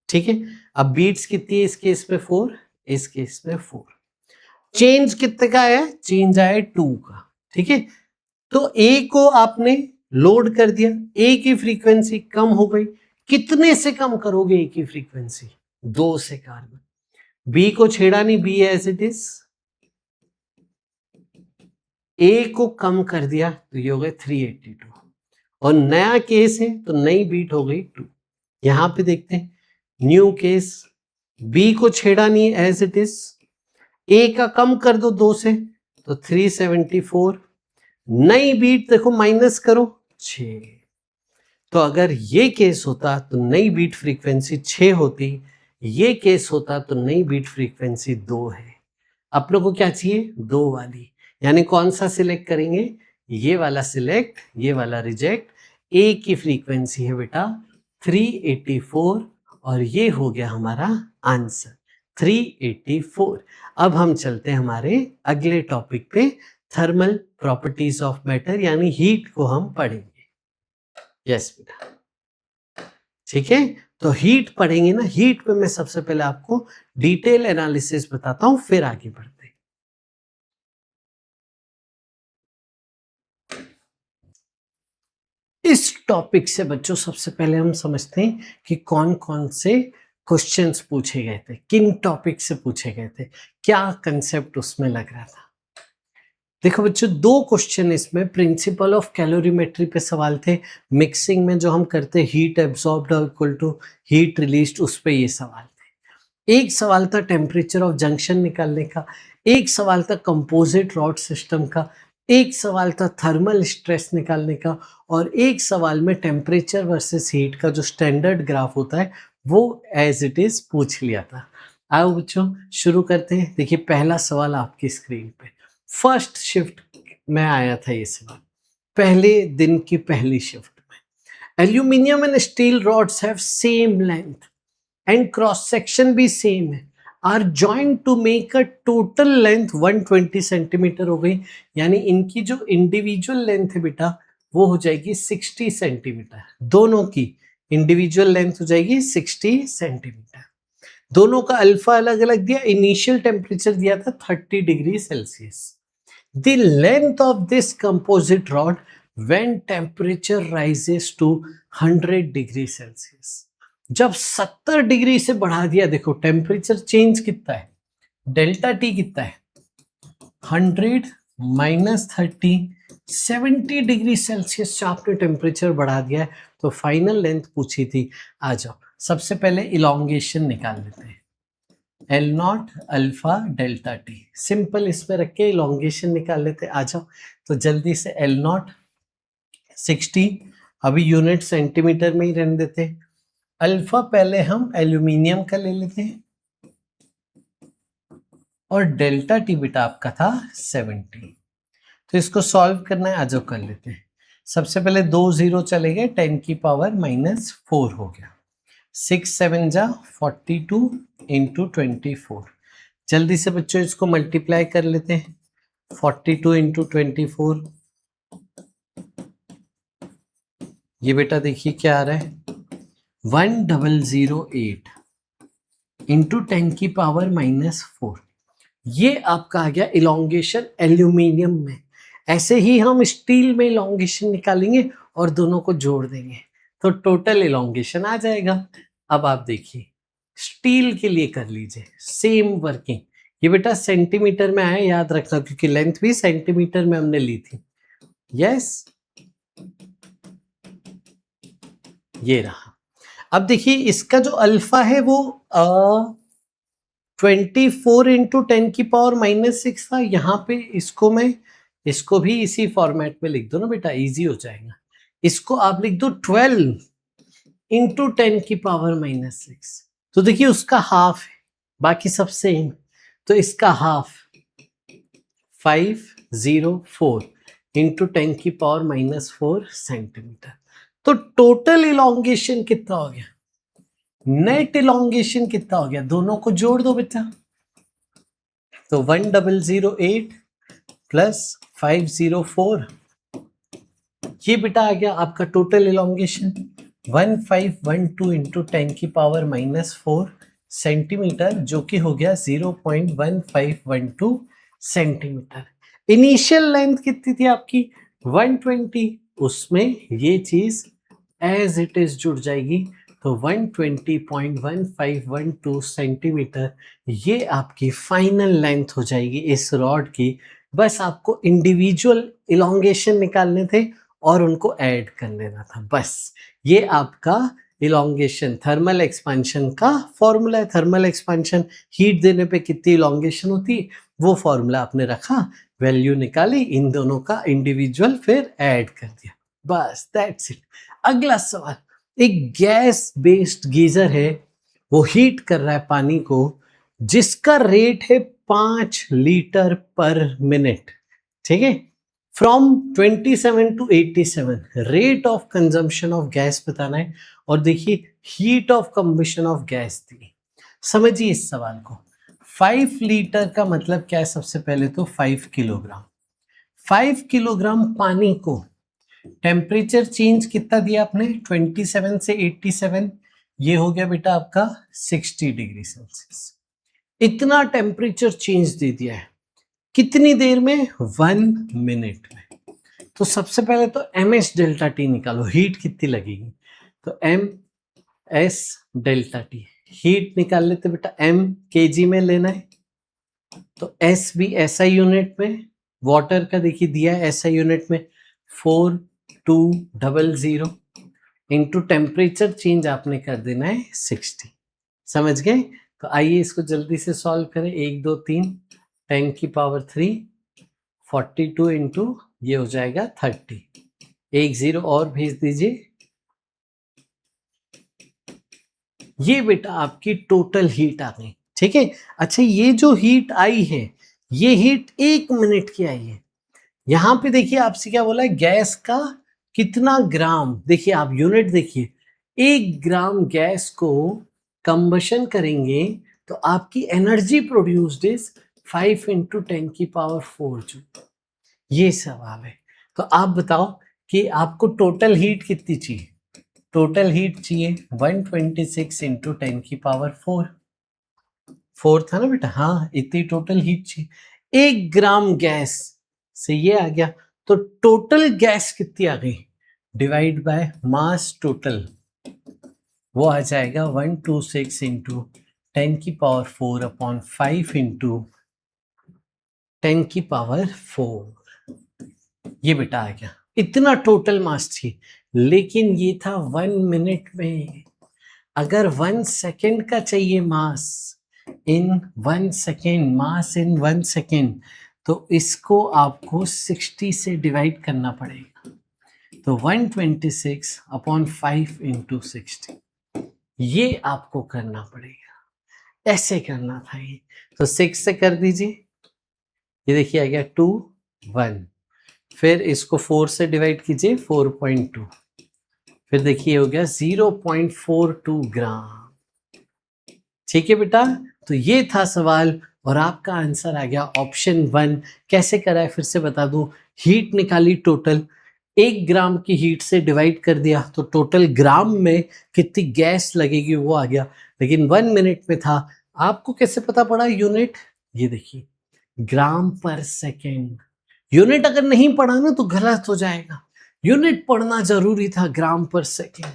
[SPEAKER 2] ठीक है। अब बीट्स कितनी है इस केस में? 4, इस केस में 4। चेंज कितने का है? चेंज आया 2 का, ठीक है। तो ए को आपने लोड कर दिया, ए की फ्रीक्वेंसी कम हो गई। कितने से कम करोगे ए की फ्रीक्वेंसी? 2 से कार्बन। बी को छेड़ा नहीं, बी एज इट इज। ए को कम कर दिया तो ये हो गए 382, और नया केस है तो नई बीट हो गई 2। यहां पे देखते हैं न्यू केस, बी को छेड़ा नहीं एज इट इज, ए का कम कर दो 2 से तो 374, नई बीट देखो माइनस करो 6। तो अगर ये केस होता तो नई बीट फ्रीक्वेंसी 6 होती, ये केस होता तो नई बीट फ्रीक्वेंसी 2 है। अपनों को क्या चाहिए? 2 वाली, यानी कौन सा सिलेक्ट करेंगे? ये वाला सिलेक्ट, ये वाला रिजेक्ट। ए की फ्रीक्वेंसी है बेटा 384 और ये हो गया हमारा आंसर 384। अब हम चलते हैं हमारे अगले टॉपिक पे, थर्मल प्रॉपर्टीज ऑफ मैटर, यानी हीट को हम पढ़ेंगे। यस बेटा, ठीक है। तो हीट पढ़ेंगे ना, हीट पे मैं सबसे पहले आपको डिटेल एनालिसिस बताता हूं, फिर आगे बढ़ते हैं। इस टॉपिक से बच्चों सबसे पहले हम समझते हैं कि कौन कौन से क्वेश्चंस पूछे गए थे, किन टॉपिक से पूछे गए थे, क्या कंसेप्ट उसमें लग रहा था। देखो बच्चों, दो क्वेश्चन इसमें प्रिंसिपल ऑफ कैलोरीमेट्री पे सवाल थे, मिक्सिंग में जो हम करते heat absorbed equal to heat released, उस पे ये सवाल थे। एक सवाल था टेम्परेचर ऑफ जंक्शन निकालने का, एक सवाल था कंपोजिट रॉड सिस्टम का, एक सवाल था थर्मल स्ट्रेस निकालने का, और एक सवाल में टेम्परेचर वर्सेस हीट का जो स्टैंडर्ड ग्राफ होता है वो एज इट इज पूछ लिया था। आओ बच्चों शुरू करते हैं। देखिए पहला सवाल आपकी स्क्रीन पे, फर्स्ट शिफ्ट में आया था ये सवाल, पहले दिन की पहली शिफ्ट में। Aluminium and steel rods have same length and cross section भी सेम है, are joint to make a total length 120 centimetre हो गई, यानी इनकी जो इंडिविजुअल लेंथ है बेटा वो हो जाएगी 60 सेंटीमीटर। दोनों की इंडिविजुअल लेंथ हो जाएगी 60 सेंटीमीटर। दोनों का अल्फा अलग अलग दिया, इनिशियल टेम्परेचर दिया था 30 degree Celsius. The length of this composite rod when temperature rises to 100 degree Celsius. जब 70 डिग्री से बढ़ा दिया, देखो टेम्परेचर चेंज कितना है, डेल्टा टी कितना है, 100 माइनस 30, 70 डिग्री सेल्सियस से आपने टेम्परेचर बढ़ा दिया है, तो फाइनल लेंथ पूछी थी। आ जाओ सबसे पहले इलोंगेशन निकाल लेते हैं, L not alpha delta T, simple इस पे रख के इलोंगेशन निकाल लेते हैं। आ जाओ तो जल्दी से, एल नॉट 60, अभी यूनिट सेंटीमीटर में ही रहने देते हैं। अल्फा पहले हम एल्यूमिनियम का ले लेते हैं, और डेल्टा टी बेटा आपका था 70। तो इसको सॉल्व करना है, आ जाओ कर लेते हैं। सबसे पहले 2 0 चले गए, 10 की पावर -4 हो गया, 6 7 जा 42 इंटू 24। जल्दी से बच्चों इसको मल्टीप्लाई कर लेते हैं, 42 इंटू 24, ये बेटा देखिए क्या आ रहा है, 1008 इंटू 10 की पावर -4। ये आपका आ गया इलोंगेशन एल्यूमिनियम में। ऐसे ही हम स्टील में इलोंगेशन निकालेंगे और दोनों को जोड़ देंगे तो टोटल इलोंगेशन आ जाएगा। अब आप देखिए स्टील के लिए कर लीजिए सेम वर्किंग। ये बेटा सेंटीमीटर में आया, याद रखना, क्योंकि लेंथ भी सेंटीमीटर में हमने ली थी। यस, ये रहा। अब देखिए इसका जो अल्फा है वो 24 इंटू 10 की पावर -6 था। यहाँ पे इसको भी इसी फॉर्मेट में लिख दो ना बेटा, इजी हो जाएगा। इसको आप लिख दो 12 इंटू 10 की पावर -6, तो देखिए उसका हाफ है, बाकी सब सेम, तो इसका हाफ 504 इंटू 10 की पावर -4 सेंटीमीटर। तो टोटल इलोंगेशन कितना हो गया, नेट इलोंगेशन कितना हो गया, दोनों को जोड़ दो बेटा, तो 1008 प्लस 504, ये बेटा आ गया आपका टोटल इलोंगेशन 1512 इंटू 10 की पावर -4 सेंटीमीटर, जो कि हो गया 0.1512 सेंटीमीटर। इनिशियल लेंथ कितनी थी आपकी 120, उसमें ये चीज एज इट इज जुड़ जाएगी, तो 120.1512 सेंटीमीटर ये आपकी फाइनल लेंथ हो जाएगी इस रॉड की। बस आपको इंडिविजुअल इलोंगेशन निकालने थे और उनको ऐड कर लेना था, बस। ये आपका इलोंगेशन थर्मल एक्सपेंशन का फॉर्मूला है। थर्मल एक्सपेंशन हीट देने पे कितनी इलोंगेशन होती है, वो फॉर्मूला आपने रखा, वैल्यू निकाली, इन दोनों का इंडिविजुअल फिर ऐड कर दिया, बस दैट्स इट। अगला सवाल, एक गैस बेस्ड गीजर है, वो हीट कर रहा है पानी को, जिसका रेट है 5 लीटर पर मिनट, ठीक है, from 27 to 87 rate of consumption of gas बताना है। और देखिए heat of combustion of gas दी। समझिए इस सवाल को, 5 लीटर का मतलब क्या है, सबसे पहले तो 5 किलोग्राम, 5 किलोग्राम पानी को टेम्परेचर चेंज कितना दिया आपने 27 से 87, ये हो गया बेटा आपका 60 डिग्री सेल्सियस। इतना टेम्परेचर चेंज दे दिया है, कितनी देर में? 1 मिनट में। तो सबसे पहले तो एम एस डेल्टा टी निकालो, हीट कितनी लगेगी। तो M S delta T heat निकाल लेते बेटा, एम केजी में लेना है, तो एस भी एसआई यूनिट में, वाटर का देखिए दिया है एसआई यूनिट में 4200 इंटू टेम्परेचर चेंज आपने कर देना है 60। समझ गए? तो आइए इसको जल्दी से सॉल्व करें। 1 2 3 10 की पावर 3 42 इंटू ये हो जाएगा 30। 1 0 और भेज दीजिए। ये बेटा आपकी टोटल हीट आ गई। ठीक है, अच्छा ये जो हीट आई है ये हीट 1 मिनट की आई है। यहां पे देखिए आपसे क्या बोला है, गैस का कितना ग्राम, देखिए आप यूनिट देखिए, 1 ग्राम गैस को कंबशन करेंगे तो आपकी एनर्जी प्रोड्यूस्ड इज 5 इंटू 10 की पावर 4 जूल। ये सवाल है। तो आप बताओ कि आपको टोटल हीट कितनी चाहिए? टोटल हीट चाहिए 126 इंटू 10 की पावर 4 था ना बेटा, हाँ इतनी टोटल हीट चाहिए। 1 ग्राम गैस से ये आ गया, तो टोटल गैस कितनी आ गई, डिवाइड बाय मास टोटल, वो आ जाएगा 126 इंटू 10 की पावर 4 अपॉन 5 इंटू 10 की पावर 4। ये बेटा आ गया, इतना टोटल मास थी, लेकिन ये था 1 मिनट में। अगर 1 सेकेंड का चाहिए मास इन 1 सेकेंड, मास इन 1 सेकेंड, तो इसको आपको 60 से डिवाइड करना पड़ेगा। तो 126 अपॉन 5 इंटू 60, ये आपको करना पड़ेगा, ऐसे करना था ये। तो 6 से कर दीजिए, ये देखिए आ गया 2 1, फिर इसको 4 से डिवाइड कीजिए 4.2, फिर देखिए हो गया 0.42 ग्राम। ठीक है बेटा, तो ये था सवाल और आपका आंसर आ गया ऑप्शन 1। कैसे करा है फिर से बता दूं, हीट निकाली टोटल, 1 ग्राम की हीट से डिवाइड कर दिया तो टोटल ग्राम में कितनी गैस लगेगी वो आ गया, लेकिन 1 मिनट में था। आपको कैसे पता पड़ा यूनिट, ये देखिए ग्राम पर सेकेंड। यूनिट अगर नहीं पढ़ा ना तो गलत हो जाएगा, यूनिट पढ़ना जरूरी था, ग्राम पर सेकेंड।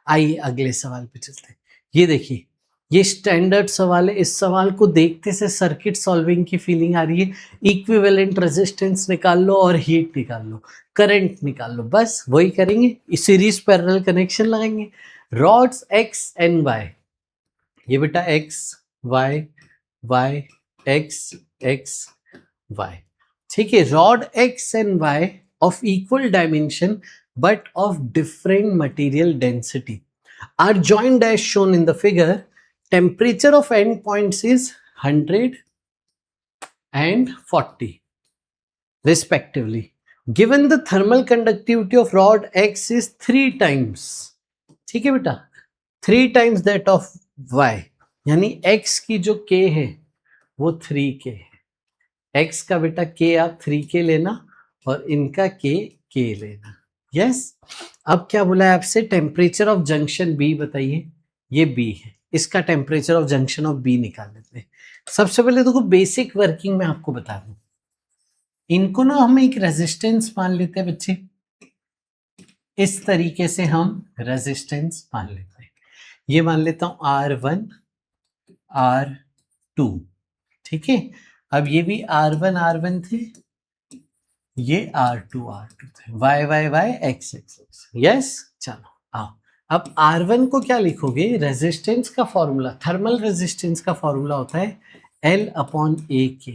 [SPEAKER 2] आइए अगले सवाल पे चलते हैं। ये देखिए ये स्टैंडर्ड सवाल है, इस सवाल को देखते से सर्किट सॉल्विंग की फीलिंग आ रही है। इक्विवेलेंट रेजिस्टेंस निकाल लो और हीट निकाल लो, करंट निकाल लो, बस वही करेंगे। सीरीज पैरेलल कनेक्शन लगाएंगे। रॉड्स एक्स एंड वाई, ये बेटा X Y Y X X Y, ठीक है। Rod X and Y of equal dimension but of different material density are joined as shown in the figure. Temperature of end points is 100 and 40 respectively. Given the thermal conductivity of rod X is 3 times, ठीक है बेटा, 3 times that of Y, यानी X की जो K है वो 3K है। X का बेटा K आप 3K लेना और इनका K लेना। यस अब क्या बोला है आपसे, टेम्परेचर ऑफ जंक्शन बी बताइए, ये बी है, इसका temperature of junction of B निकाल लेते हैं। सबसे पहले देखो बेसिक वर्किंग में आपको बता दूं, इनको ना हम एक रेजिस्टेंस मान लेते हैं बच्चे, इस तरीके से हम रेजिस्टेंस मान लेते हैं। ये मान लेता हूं R1 R2, ठीक है। अब ये भी R1 थे, ये R2 थे, Y X यस। चलो आओ, अब R1 को क्या लिखोगे, रेजिस्टेंस का फॉर्मूला, थर्मल रेजिस्टेंस का फॉर्मूला होता है L/A,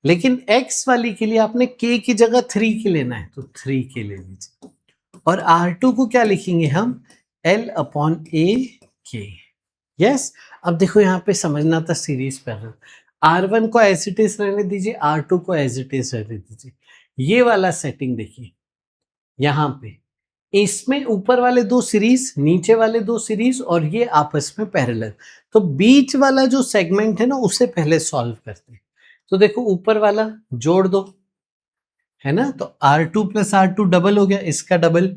[SPEAKER 2] लेकिन X वाली के लिए आपने K की जगह 3 के लेना है तो 3 ले लीजिए। और R2 को क्या लिखेंगे हम, L/A। यस अब देखो यहाँ पे समझना था सीरीज पैरेलल, R1 को एज इट इज रहने दीजिए, R2 को एज इट इज रहने दीजिए। ये वाला सेटिंग देखिए, यहां पे इसमें ऊपर वाले 2 सीरीज, नीचे वाले 2 सीरीज और ये आपस में पैरेलल, तो बीच वाला जो सेगमेंट है ना उसे पहले सॉल्व करते हैं। तो देखो ऊपर वाला जोड़ दो, है ना, तो R2 + R2 डबल हो गया, इसका डबल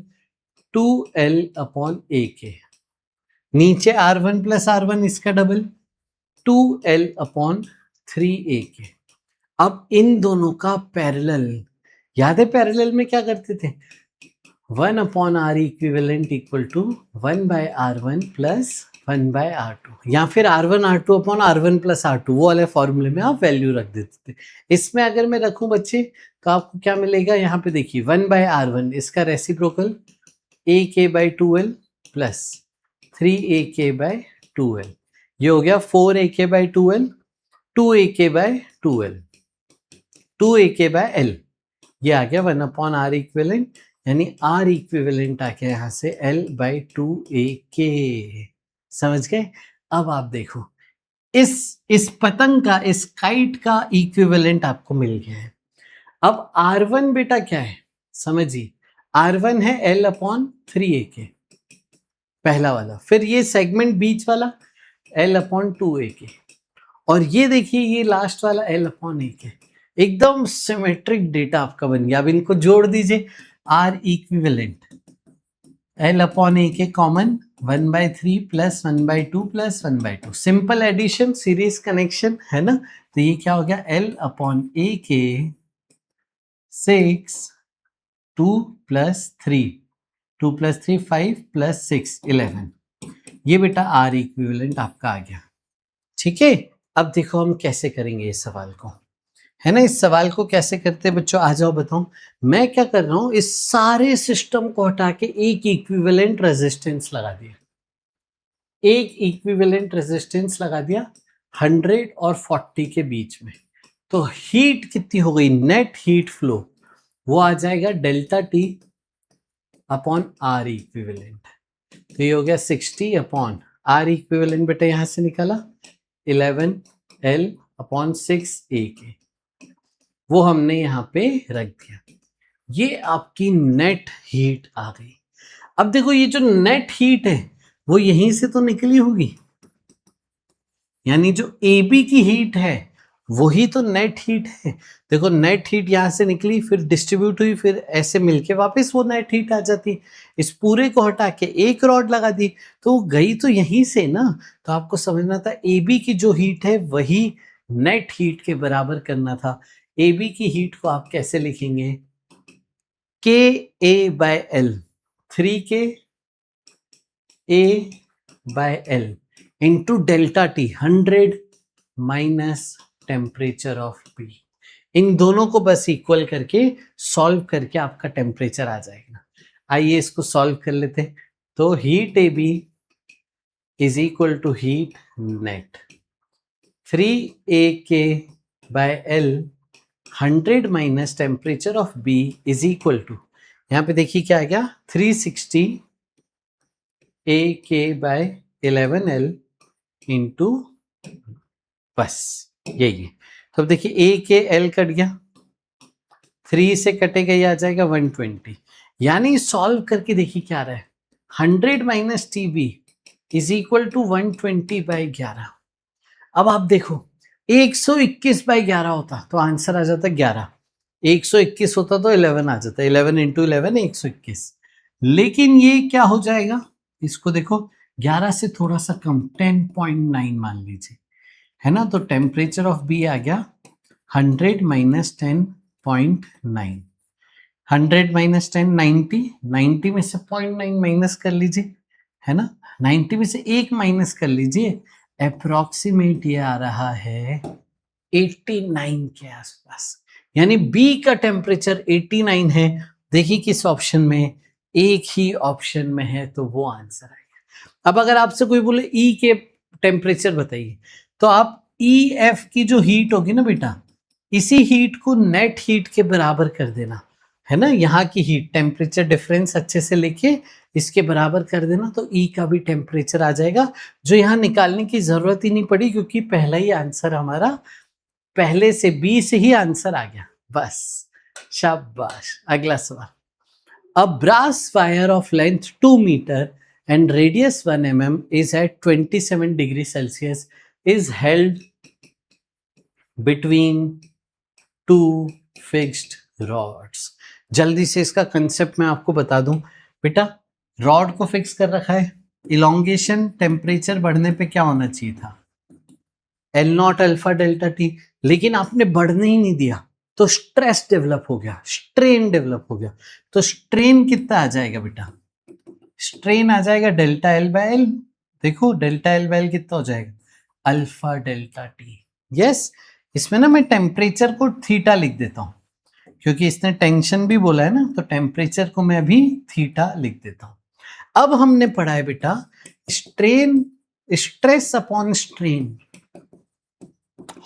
[SPEAKER 2] 2L/A।
[SPEAKER 1] नीचे R1 प्लस R1 इसका डबल 2L अपॉन 3AK। अब इन दोनों का पैरेलल, याद है पैरेलल में क्या करते थे, 1 upon R equivalent equal to 1 by R1 plus 1 by R2, या फिर R1 R2 upon R1 plus R2, वो वाले फॉर्मूले में आप वैल्यू रख देते थे। इसमें अगर मैं रखूं बच्चे तो आपको क्या मिलेगा, यहाँ पे देखिए 1 बाय R1 इसका reciprocal AK by 2L plus 3AK by 2L, ये हो गया 4AK by 2L, 2AK by 2L, 2AK by L, ये आ गया 1 अपॉन R इक्विवेलेंट, यानी R इक्विवेलेंट आ गया यहाँ से L बाई 2AK। समझ गए? अब आप देखो इस पतंग का, इस काइट का इक्विवेलेंट आपको मिल गया है। अब R1 बेटा क्या है समझिए, R1 है L अपॉन 3AK, पहला वाला, फिर ये सेगमेंट बीच वाला L अपॉन 2AK, और ये देखिए ये लास्ट वाला L अपॉन AK। एकदम सिमेट्रिक डेटा आपका बन गया। अब इनको जोड़ दीजिए, R equivalent L upon AK common 1/3 plus 1/2 plus 1/2, simple addition, series connection है ना, तो ये क्या हो गया L upon AK 6, 2 plus 3, 2 plus 3 5 plus 6 11, ये बेटा R इक्विवेलेंट आपका आ गया। ठीक है, अब देखो हम कैसे करेंगे इस सवाल को, है ना। इस सवाल को कैसे करते हैं बच्चों, आ जाओ बताओ। मैं क्या कर रहा हूं, इस सारे सिस्टम को हटा के एक इक्विवेलेंट रेजिस्टेंस लगा दिया, एक इक्विवेलेंट रेजिस्टेंस लगा दिया 100 और 40 के बीच में। तो हीट कितनी हो गई, नेट हीट फ्लो, वो आ जाएगा delta T upon R equivalent. तो ये हो गया 60 अपॉन आर इक्विवेलेंट, बेटा यहां से निकाला 11L अपॉन 6AK, वो हमने यहाँ पे रख दिया। ये आपकी नेट हीट आ गई। अब देखो ये जो नेट हीट है वो यहीं से तो निकली होगी, यानी जो AB की हीट है वही तो नेट हीट है। देखो नेट हीट यहाँ से निकली, फिर डिस्ट्रीब्यूट हुई, फिर ऐसे मिलके वापस वो नेट हीट आ जाती। इस पूरे को हटा के एक रॉड लगा दी तो वो गई तो यहीं से ना। तो आपको समझना था AB की जो हीट है वही नेट हीट के बराबर करना था। AB की हीट को आप कैसे लिखेंगे, KA by L, 3K A by L into delta T 100 minus temperature of P। इन दोनों को बस इक्वल करके सॉल्व करके आपका टेम्परेचर आ जाएगा। आइए इसको सॉल्व कर लेते हैं। तो heat AB is equal to heat net 3AK by L 100 minus temperature of B is equal to, यहाँ पे देखिए क्या आ गया 360 AK बाय 11L इंटू, बस यही है। तो अब देखिए A के L कट गया, 3 से कटेगा ये आ जाएगा 120, यानी सॉल्व करके देखिए क्या आ रहा है 100 minus TB is equal to 120 by 11। अब आप देखो 121 बाई 11 होता तो आंसर आ जाता 11, 121 होता तो 11 आ जाता, 11 इंटू 11 121, लेकिन ये क्या हो जाएगा, इसको देखो 11 से थोड़ा सा कम 10.9 मान लीजिए, है ना। तो टेम्परेचर ऑफ B आ गया 100 माइनस 10.9, 100 माइनस 10 90, 90 में से 0.9 माइनस कर लीजिए, है ना, 90 में से एक माइनस कर लीजिए, अप्रोक्सीमेट ये आ रहा है 89 के आसपास, यानी B का टेम्परेचर 89 है। देखिए किस ऑप्शन में, एक ही ऑप्शन में है, तो वो आंसर आएगा। अब अगर आपसे कोई बोले E के टेम्परेचर बताइए, तो आप EF की जो हीट होगी ना बेटा, इसी हीट को नेट हीट के बराबर कर देना, है ना। यहाँ की हीट टेम्परेचर डिफरेंस अच्छे से लेके इसके बराबर कर देना, तो E का भी टेम्परेचर आ जाएगा, जो यहाँ निकालने की जरूरत ही नहीं पड़ी, क्योंकि पहला ही आंसर हमारा पहले से B से ही आंसर आ गया। बस शाबाश। अगला सवाल, a brass wire of length 2 metre and radius 1 mm is at 27 degree Celsius is held between two fixed rods। जल्दी से इसका कंसेप्ट मैं आपको बता दूं बेटा, रॉड को फिक्स कर रखा है, इलोंगेशन टेम्परेचर बढ़ने पे क्या होना चाहिए था, L not alpha delta T, लेकिन आपने बढ़ने ही नहीं दिया तो स्ट्रेस डेवलप हो गया, स्ट्रेन डेवलप हो गया। तो स्ट्रेन कितना आ जाएगा बेटा, स्ट्रेन आ जाएगा डेल्टा एल बाय एल। देखो डेल्टा एल बाय एल कितना हो जाएगा, अल्फा डेल्टा टी। यस, इसमें ना मैं टेम्परेचर को थीटा लिख देता हूं, क्योंकि इसने टेंशन भी बोला है ना, तो टेम्परेचर को मैं अभी थीटा लिख देता हूं। अब हमने पढ़ा है बेटा स्ट्रेन, स्ट्रेस अपॉन स्ट्रेन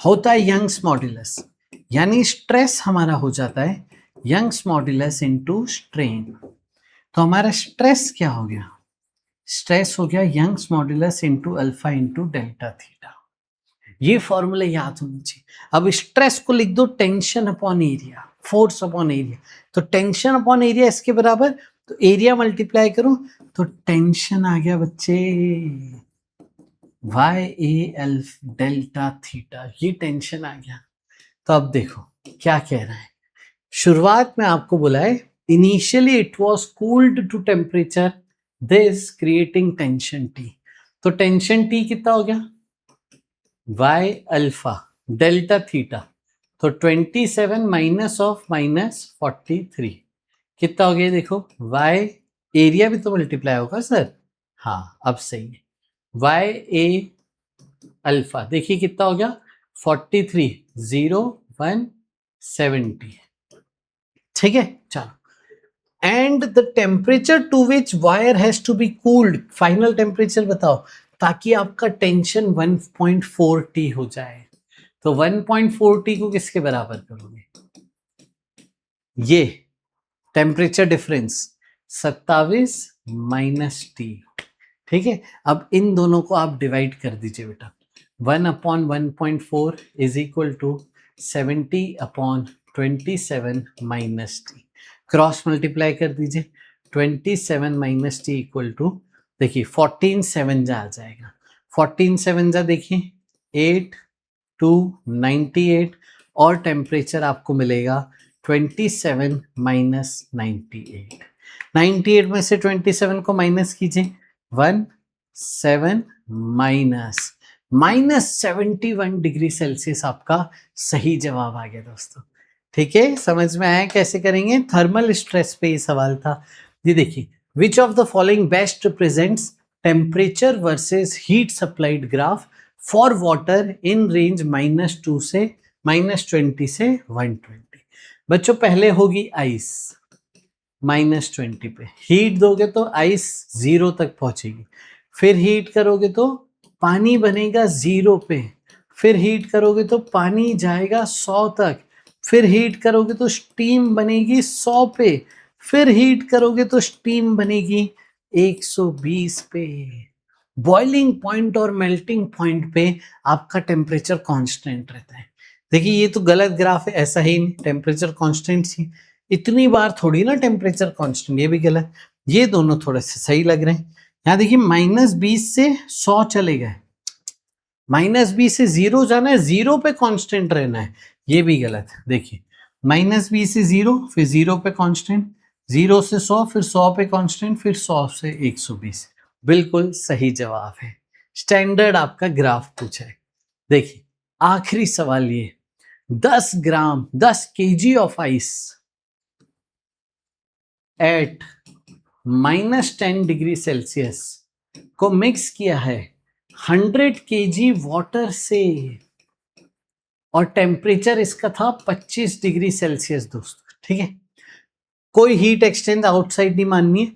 [SPEAKER 1] होता है यंग्स मॉड्यूलस, यानी स्ट्रेस हमारा हो जाता है यंग्स मॉड्यूलस इनटू स्ट्रेन। तो हमारा स्ट्रेस क्या हो गया, स्ट्रेस हो गया Young's modulus into alpha into delta theta. ये फॉर्मूला याद होनी चाहिए। अब स्ट्रेस को लिख दो tension upon area, force upon area. तो टेंशन अपॉन एरिया इसके बराबर, तो एरिया मल्टीप्लाई करो तो टेंशन आ गया बच्चे Y A L delta theta, ये टेंशन आ गया। तो अब देखो क्या कह रहा है, शुरुआत में आपको बोला है initially it was cooled to temperature this creating tension T. तो टेंशन टी कितना हो गया, y अल्फा डेल्टा थीटा, तो 27 माइनस ऑफ माइनस 43 कितना हो गया, देखो y एरिया भी तो मल्टीप्लाई होगा सर, हाँ अब सही है, y ए अल्फा देखिए कितना हो गया 43 0 1 70, ठीक है। चलो, and the temperature to which wire has to be cooled, final temperature बताओ, ताकि आपका टेंशन 1.4 T हो जाए। तो 1.4 T को किसके बराबर करोगे, ये टेम्परेचर डिफरेंस 27 माइनस टी, ठीक है। अब इन दोनों को आप डिवाइड कर दीजिए बेटा, 1 upon 1.4 is equal to 70 upon 27 minus T, cross multiply कर दीजिए, 27 माइनस टी इक्वल टू, देखिए 14 7 जा आ जाएगा, 14 7 जा देखिए 8 2 98, और टेम्परेचर आपको मिलेगा 27 माइनस 98। 98 में से 27 को माइनस कीजिए, 1 7 माइनस माइनस 71 डिग्री सेल्सियस आपका सही जवाब आ गया दोस्तों। ठीक है, समझ में आया कैसे करेंगे, थर्मल स्ट्रेस पे ये सवाल था। ये देखिए, which of the following best represents temperature versus heat supplied graph for water in range -2 से -20 से 120। बच्चों पहले होगी आइस -20 पे, हीट दोगे तो आइस 0 तक पहुंचेगी, फिर हीट करोगे तो पानी बनेगा 0 पे, फिर हीट करोगे तो पानी जाएगा 100 तक, फिर हीट करोगे तो स्टीम बनेगी 100 पे, फिर हीट करोगे तो स्टीम बनेगी 120 पे। बॉइलिंग पॉइंट और मेल्टिंग पॉइंट पे आपका टेम्परेचर कांस्टेंट रहता है। देखिए ये तो गलत ग्राफ है, ऐसा ही नहीं, टेम्परेचर कांस्टेंट ही इतनी बार थोड़ी ना टेम्परेचर कांस्टेंट, ये भी गलत। ये दोनों थोड़े से सही लग रहे हैं। यहाँ देखिए -20 से 100 चले गए, -20 से 0 जाना है, 0 पे कांस्टेंट रहना है, ये भी गलत है। देखिए -20 से 0, फिर 0 पे कांस्टेंट, 0 से 100, फिर 100 पे कांस्टेंट, फिर 100 से 120, बिल्कुल सही जवाब है। स्टैंडर्ड आपका ग्राफ पूछा है। देखिए आखिरी सवाल ये, 10 ग्राम 10 kg of ice eight -10 degree Celsius को मिक्स किया है 100 kg वाटर से, और टेम्परेचर इसका था 25 डिग्री सेल्सियस दोस्तों, ठीक है। कोई हीट एक्सचेंज आउटसाइड नहीं माननी है।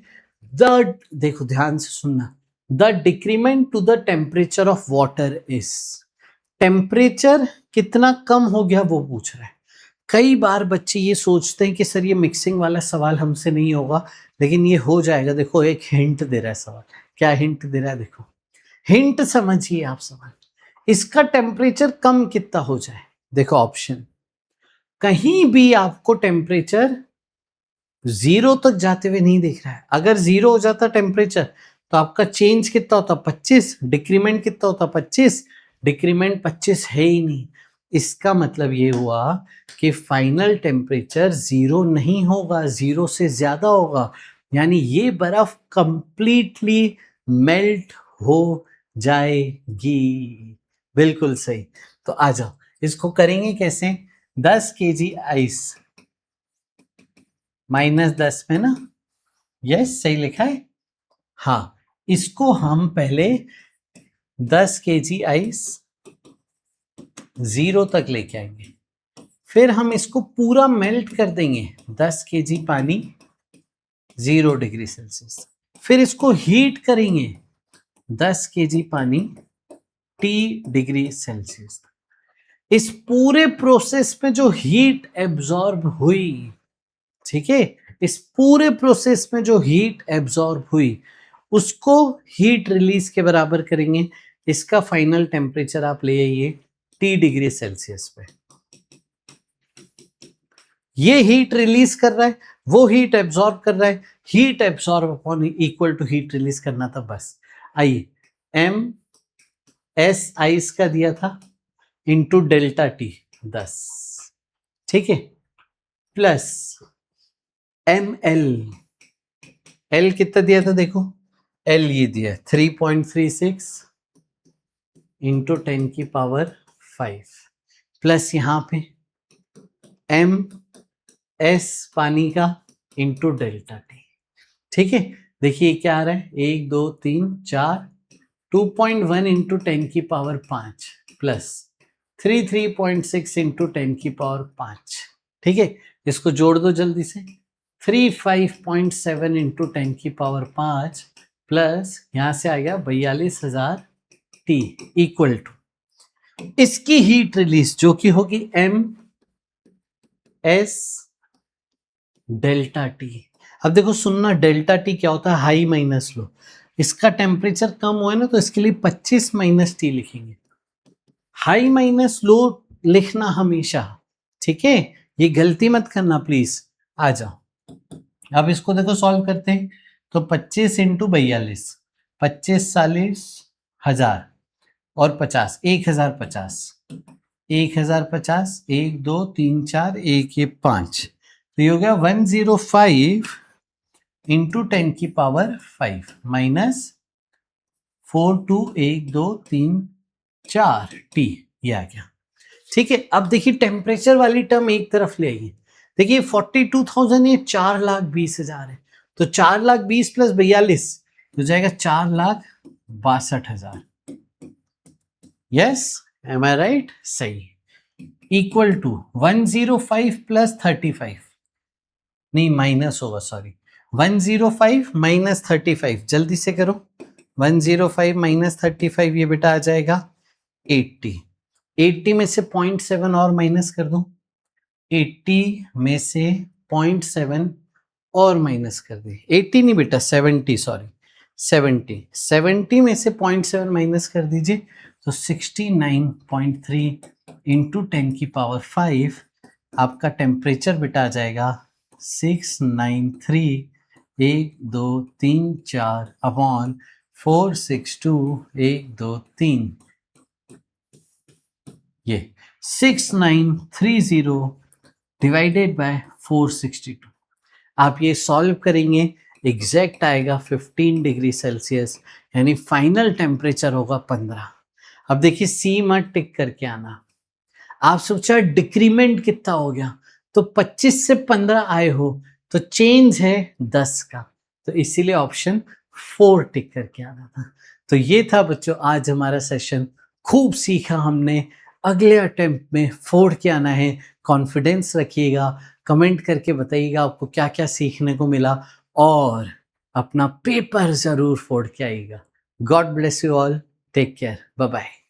[SPEAKER 1] द देखो ध्यान से सुनना, the decrement to the temperature of water is, temperature कितना कम हो गया वो पूछ रहा है। कई बार बच्चे ये सोचते हैं कि सर ये मिक्सिंग वाला सवाल हमसे नहीं होगा, लेकिन ये हो जाएगा। देखो एक हिंट दे रहा है सवाल, क्या हिंट दे रहा है, देखो हिंट समझिए आप सवाल, इसका टेम्परेचर कम कितना हो जाए। देखो ऑप्शन, कहीं भी आपको टेम्परेचर 0 तक जाते हुए नहीं दिख रहा है। अगर 0 हो जाता टेम्परेचर तो आपका चेंज कितना होता 25, डिक्रीमेंट कितना होता 25, डिक्रीमेंट 25 है ही नहीं। इसका मतलब ये हुआ कि फाइनल टेम्परेचर 0 नहीं होगा, 0 से ज्यादा होगा, यानी ये बर्फ कंप्लीटली मेल्ट हो जाएगी। बिल्कुल सही। तो आ जाओ, इसको करेंगे कैसे? 10 kg आइस -10 में ना, यस सही लिखा है। हाँ, इसको हम पहले 10 kg आइस 0 तक लेके आएंगे, फिर हम इसको पूरा मेल्ट कर देंगे 10 kg पानी 0 डिग्री सेल्सियस, फिर इसको हीट करेंगे 10 kg पानी T डिग्री सेल्सियस। इस पूरे प्रोसेस में जो हीट एब्जॉर्ब हुई, ठीक है, इस पूरे प्रोसेस में जो हीट एब्जॉर्ब हुई उसको हीट रिलीज के बराबर करेंगे। इसका फाइनल टेम्परेचर आप ले आइए T डिग्री सेल्सियस पे। ये हीट रिलीज कर रहा है, वो हीट एब्जॉर्ब कर रहा है, heat absorb upon equal to heat release करना था बस। आइए, एम एस आइस का दिया था इंटू डेल्टा टी 10, ठीक है, प्लस एम एल कितना दिया था देखो, एल ये दिया 3.36 इंटू 10 की पावर 5, प्लस यहां पे एम एस पानी का इंटू डेल्टा टी, ठीक है। देखिए क्या आ रहा है, 1 2 3 4, 2.1 इंटू 10 की पावर 5 प्लस 3.6 इंटू 10 की पावर 5, ठीक है। इसको जोड़ दो जल्दी से, 35.7 इंटू 10 की पावर 5 प्लस यहां से आ गया 42,000 टी इक्वल टू इसकी हीट रिलीज जो कि होगी एम एस डेल्टा टी। अब देखो सुनना, डेल्टा टी क्या होता है, हाई माइनस लो। इसका टेम्परेचर कम हुआ है ना, तो इसके लिए 25 माइनस टी लिखेंगे। हाई माइनस लो लिखना हमेशा, ठीक है, ये गलती मत करना प्लीज। आ जाओ, अब इसको देखो सॉल्व करते हैं। तो 25 इंटू 42, 25 40 हजार और 50, 1050, 1050, 1 2 3 4 1 ये 5, तो ये हो गया 105 इंटू 10 की पावर 5 माइनस 4 2 1 2 3 4 टी, ये आ गया, ठीक है। अब देखिए टेम्परेचर वाली टर्म एक तरफ ले आइए। देखिए 42,000 ये 4,20,000 है, तो 4,20,000 प्लस 42 हो जाएगा 4,62,000। यस, एम आई राइट? सही। इक्वल टू 105 प्लस 35, नहीं माइनस होगा, सॉरी, 105 माइनस 35, जल्दी से करो। 105 माइनस 35 ये बेटा आ जाएगा 80। 80 में से 0.7 और माइनस कर दो, 80 में से 0.7 और माइनस कर दी, 80 नहीं बेटा 70, सॉरी 70 में से 0.7 माइनस कर दीजिए, तो 69.3 इंटू 10 की पावर 5 आपका टेम्परेचर बेटा आ जाएगा 693 1 2 3 4 अपॉन 462 1 2 3, ये 6930 डिवाइडेड बाय 462। आप ये सॉल्व करेंगे, एग्जैक्ट आएगा 15 डिग्री सेल्सियस, यानी फाइनल टेम्परेचर होगा 15। अब देखिए सी मत टिक करके आना। आप सोचा डिक्रीमेंट कितना हो गया, तो 25 से 15 आए हो, तो चेंज है 10 का, तो इसीलिए ऑप्शन 4 टिक करके आना था। तो ये था बच्चों आज हमारा सेशन, खूब सीखा हमने। अगले अटेम्प्ट में 4 के आना है, कॉन्फिडेंस रखिएगा, कमेंट करके बताइएगा आपको क्या क्या सीखने को मिला, और अपना पेपर जरूर फोड़ के आइएगा। God bless you all, take care, bye bye.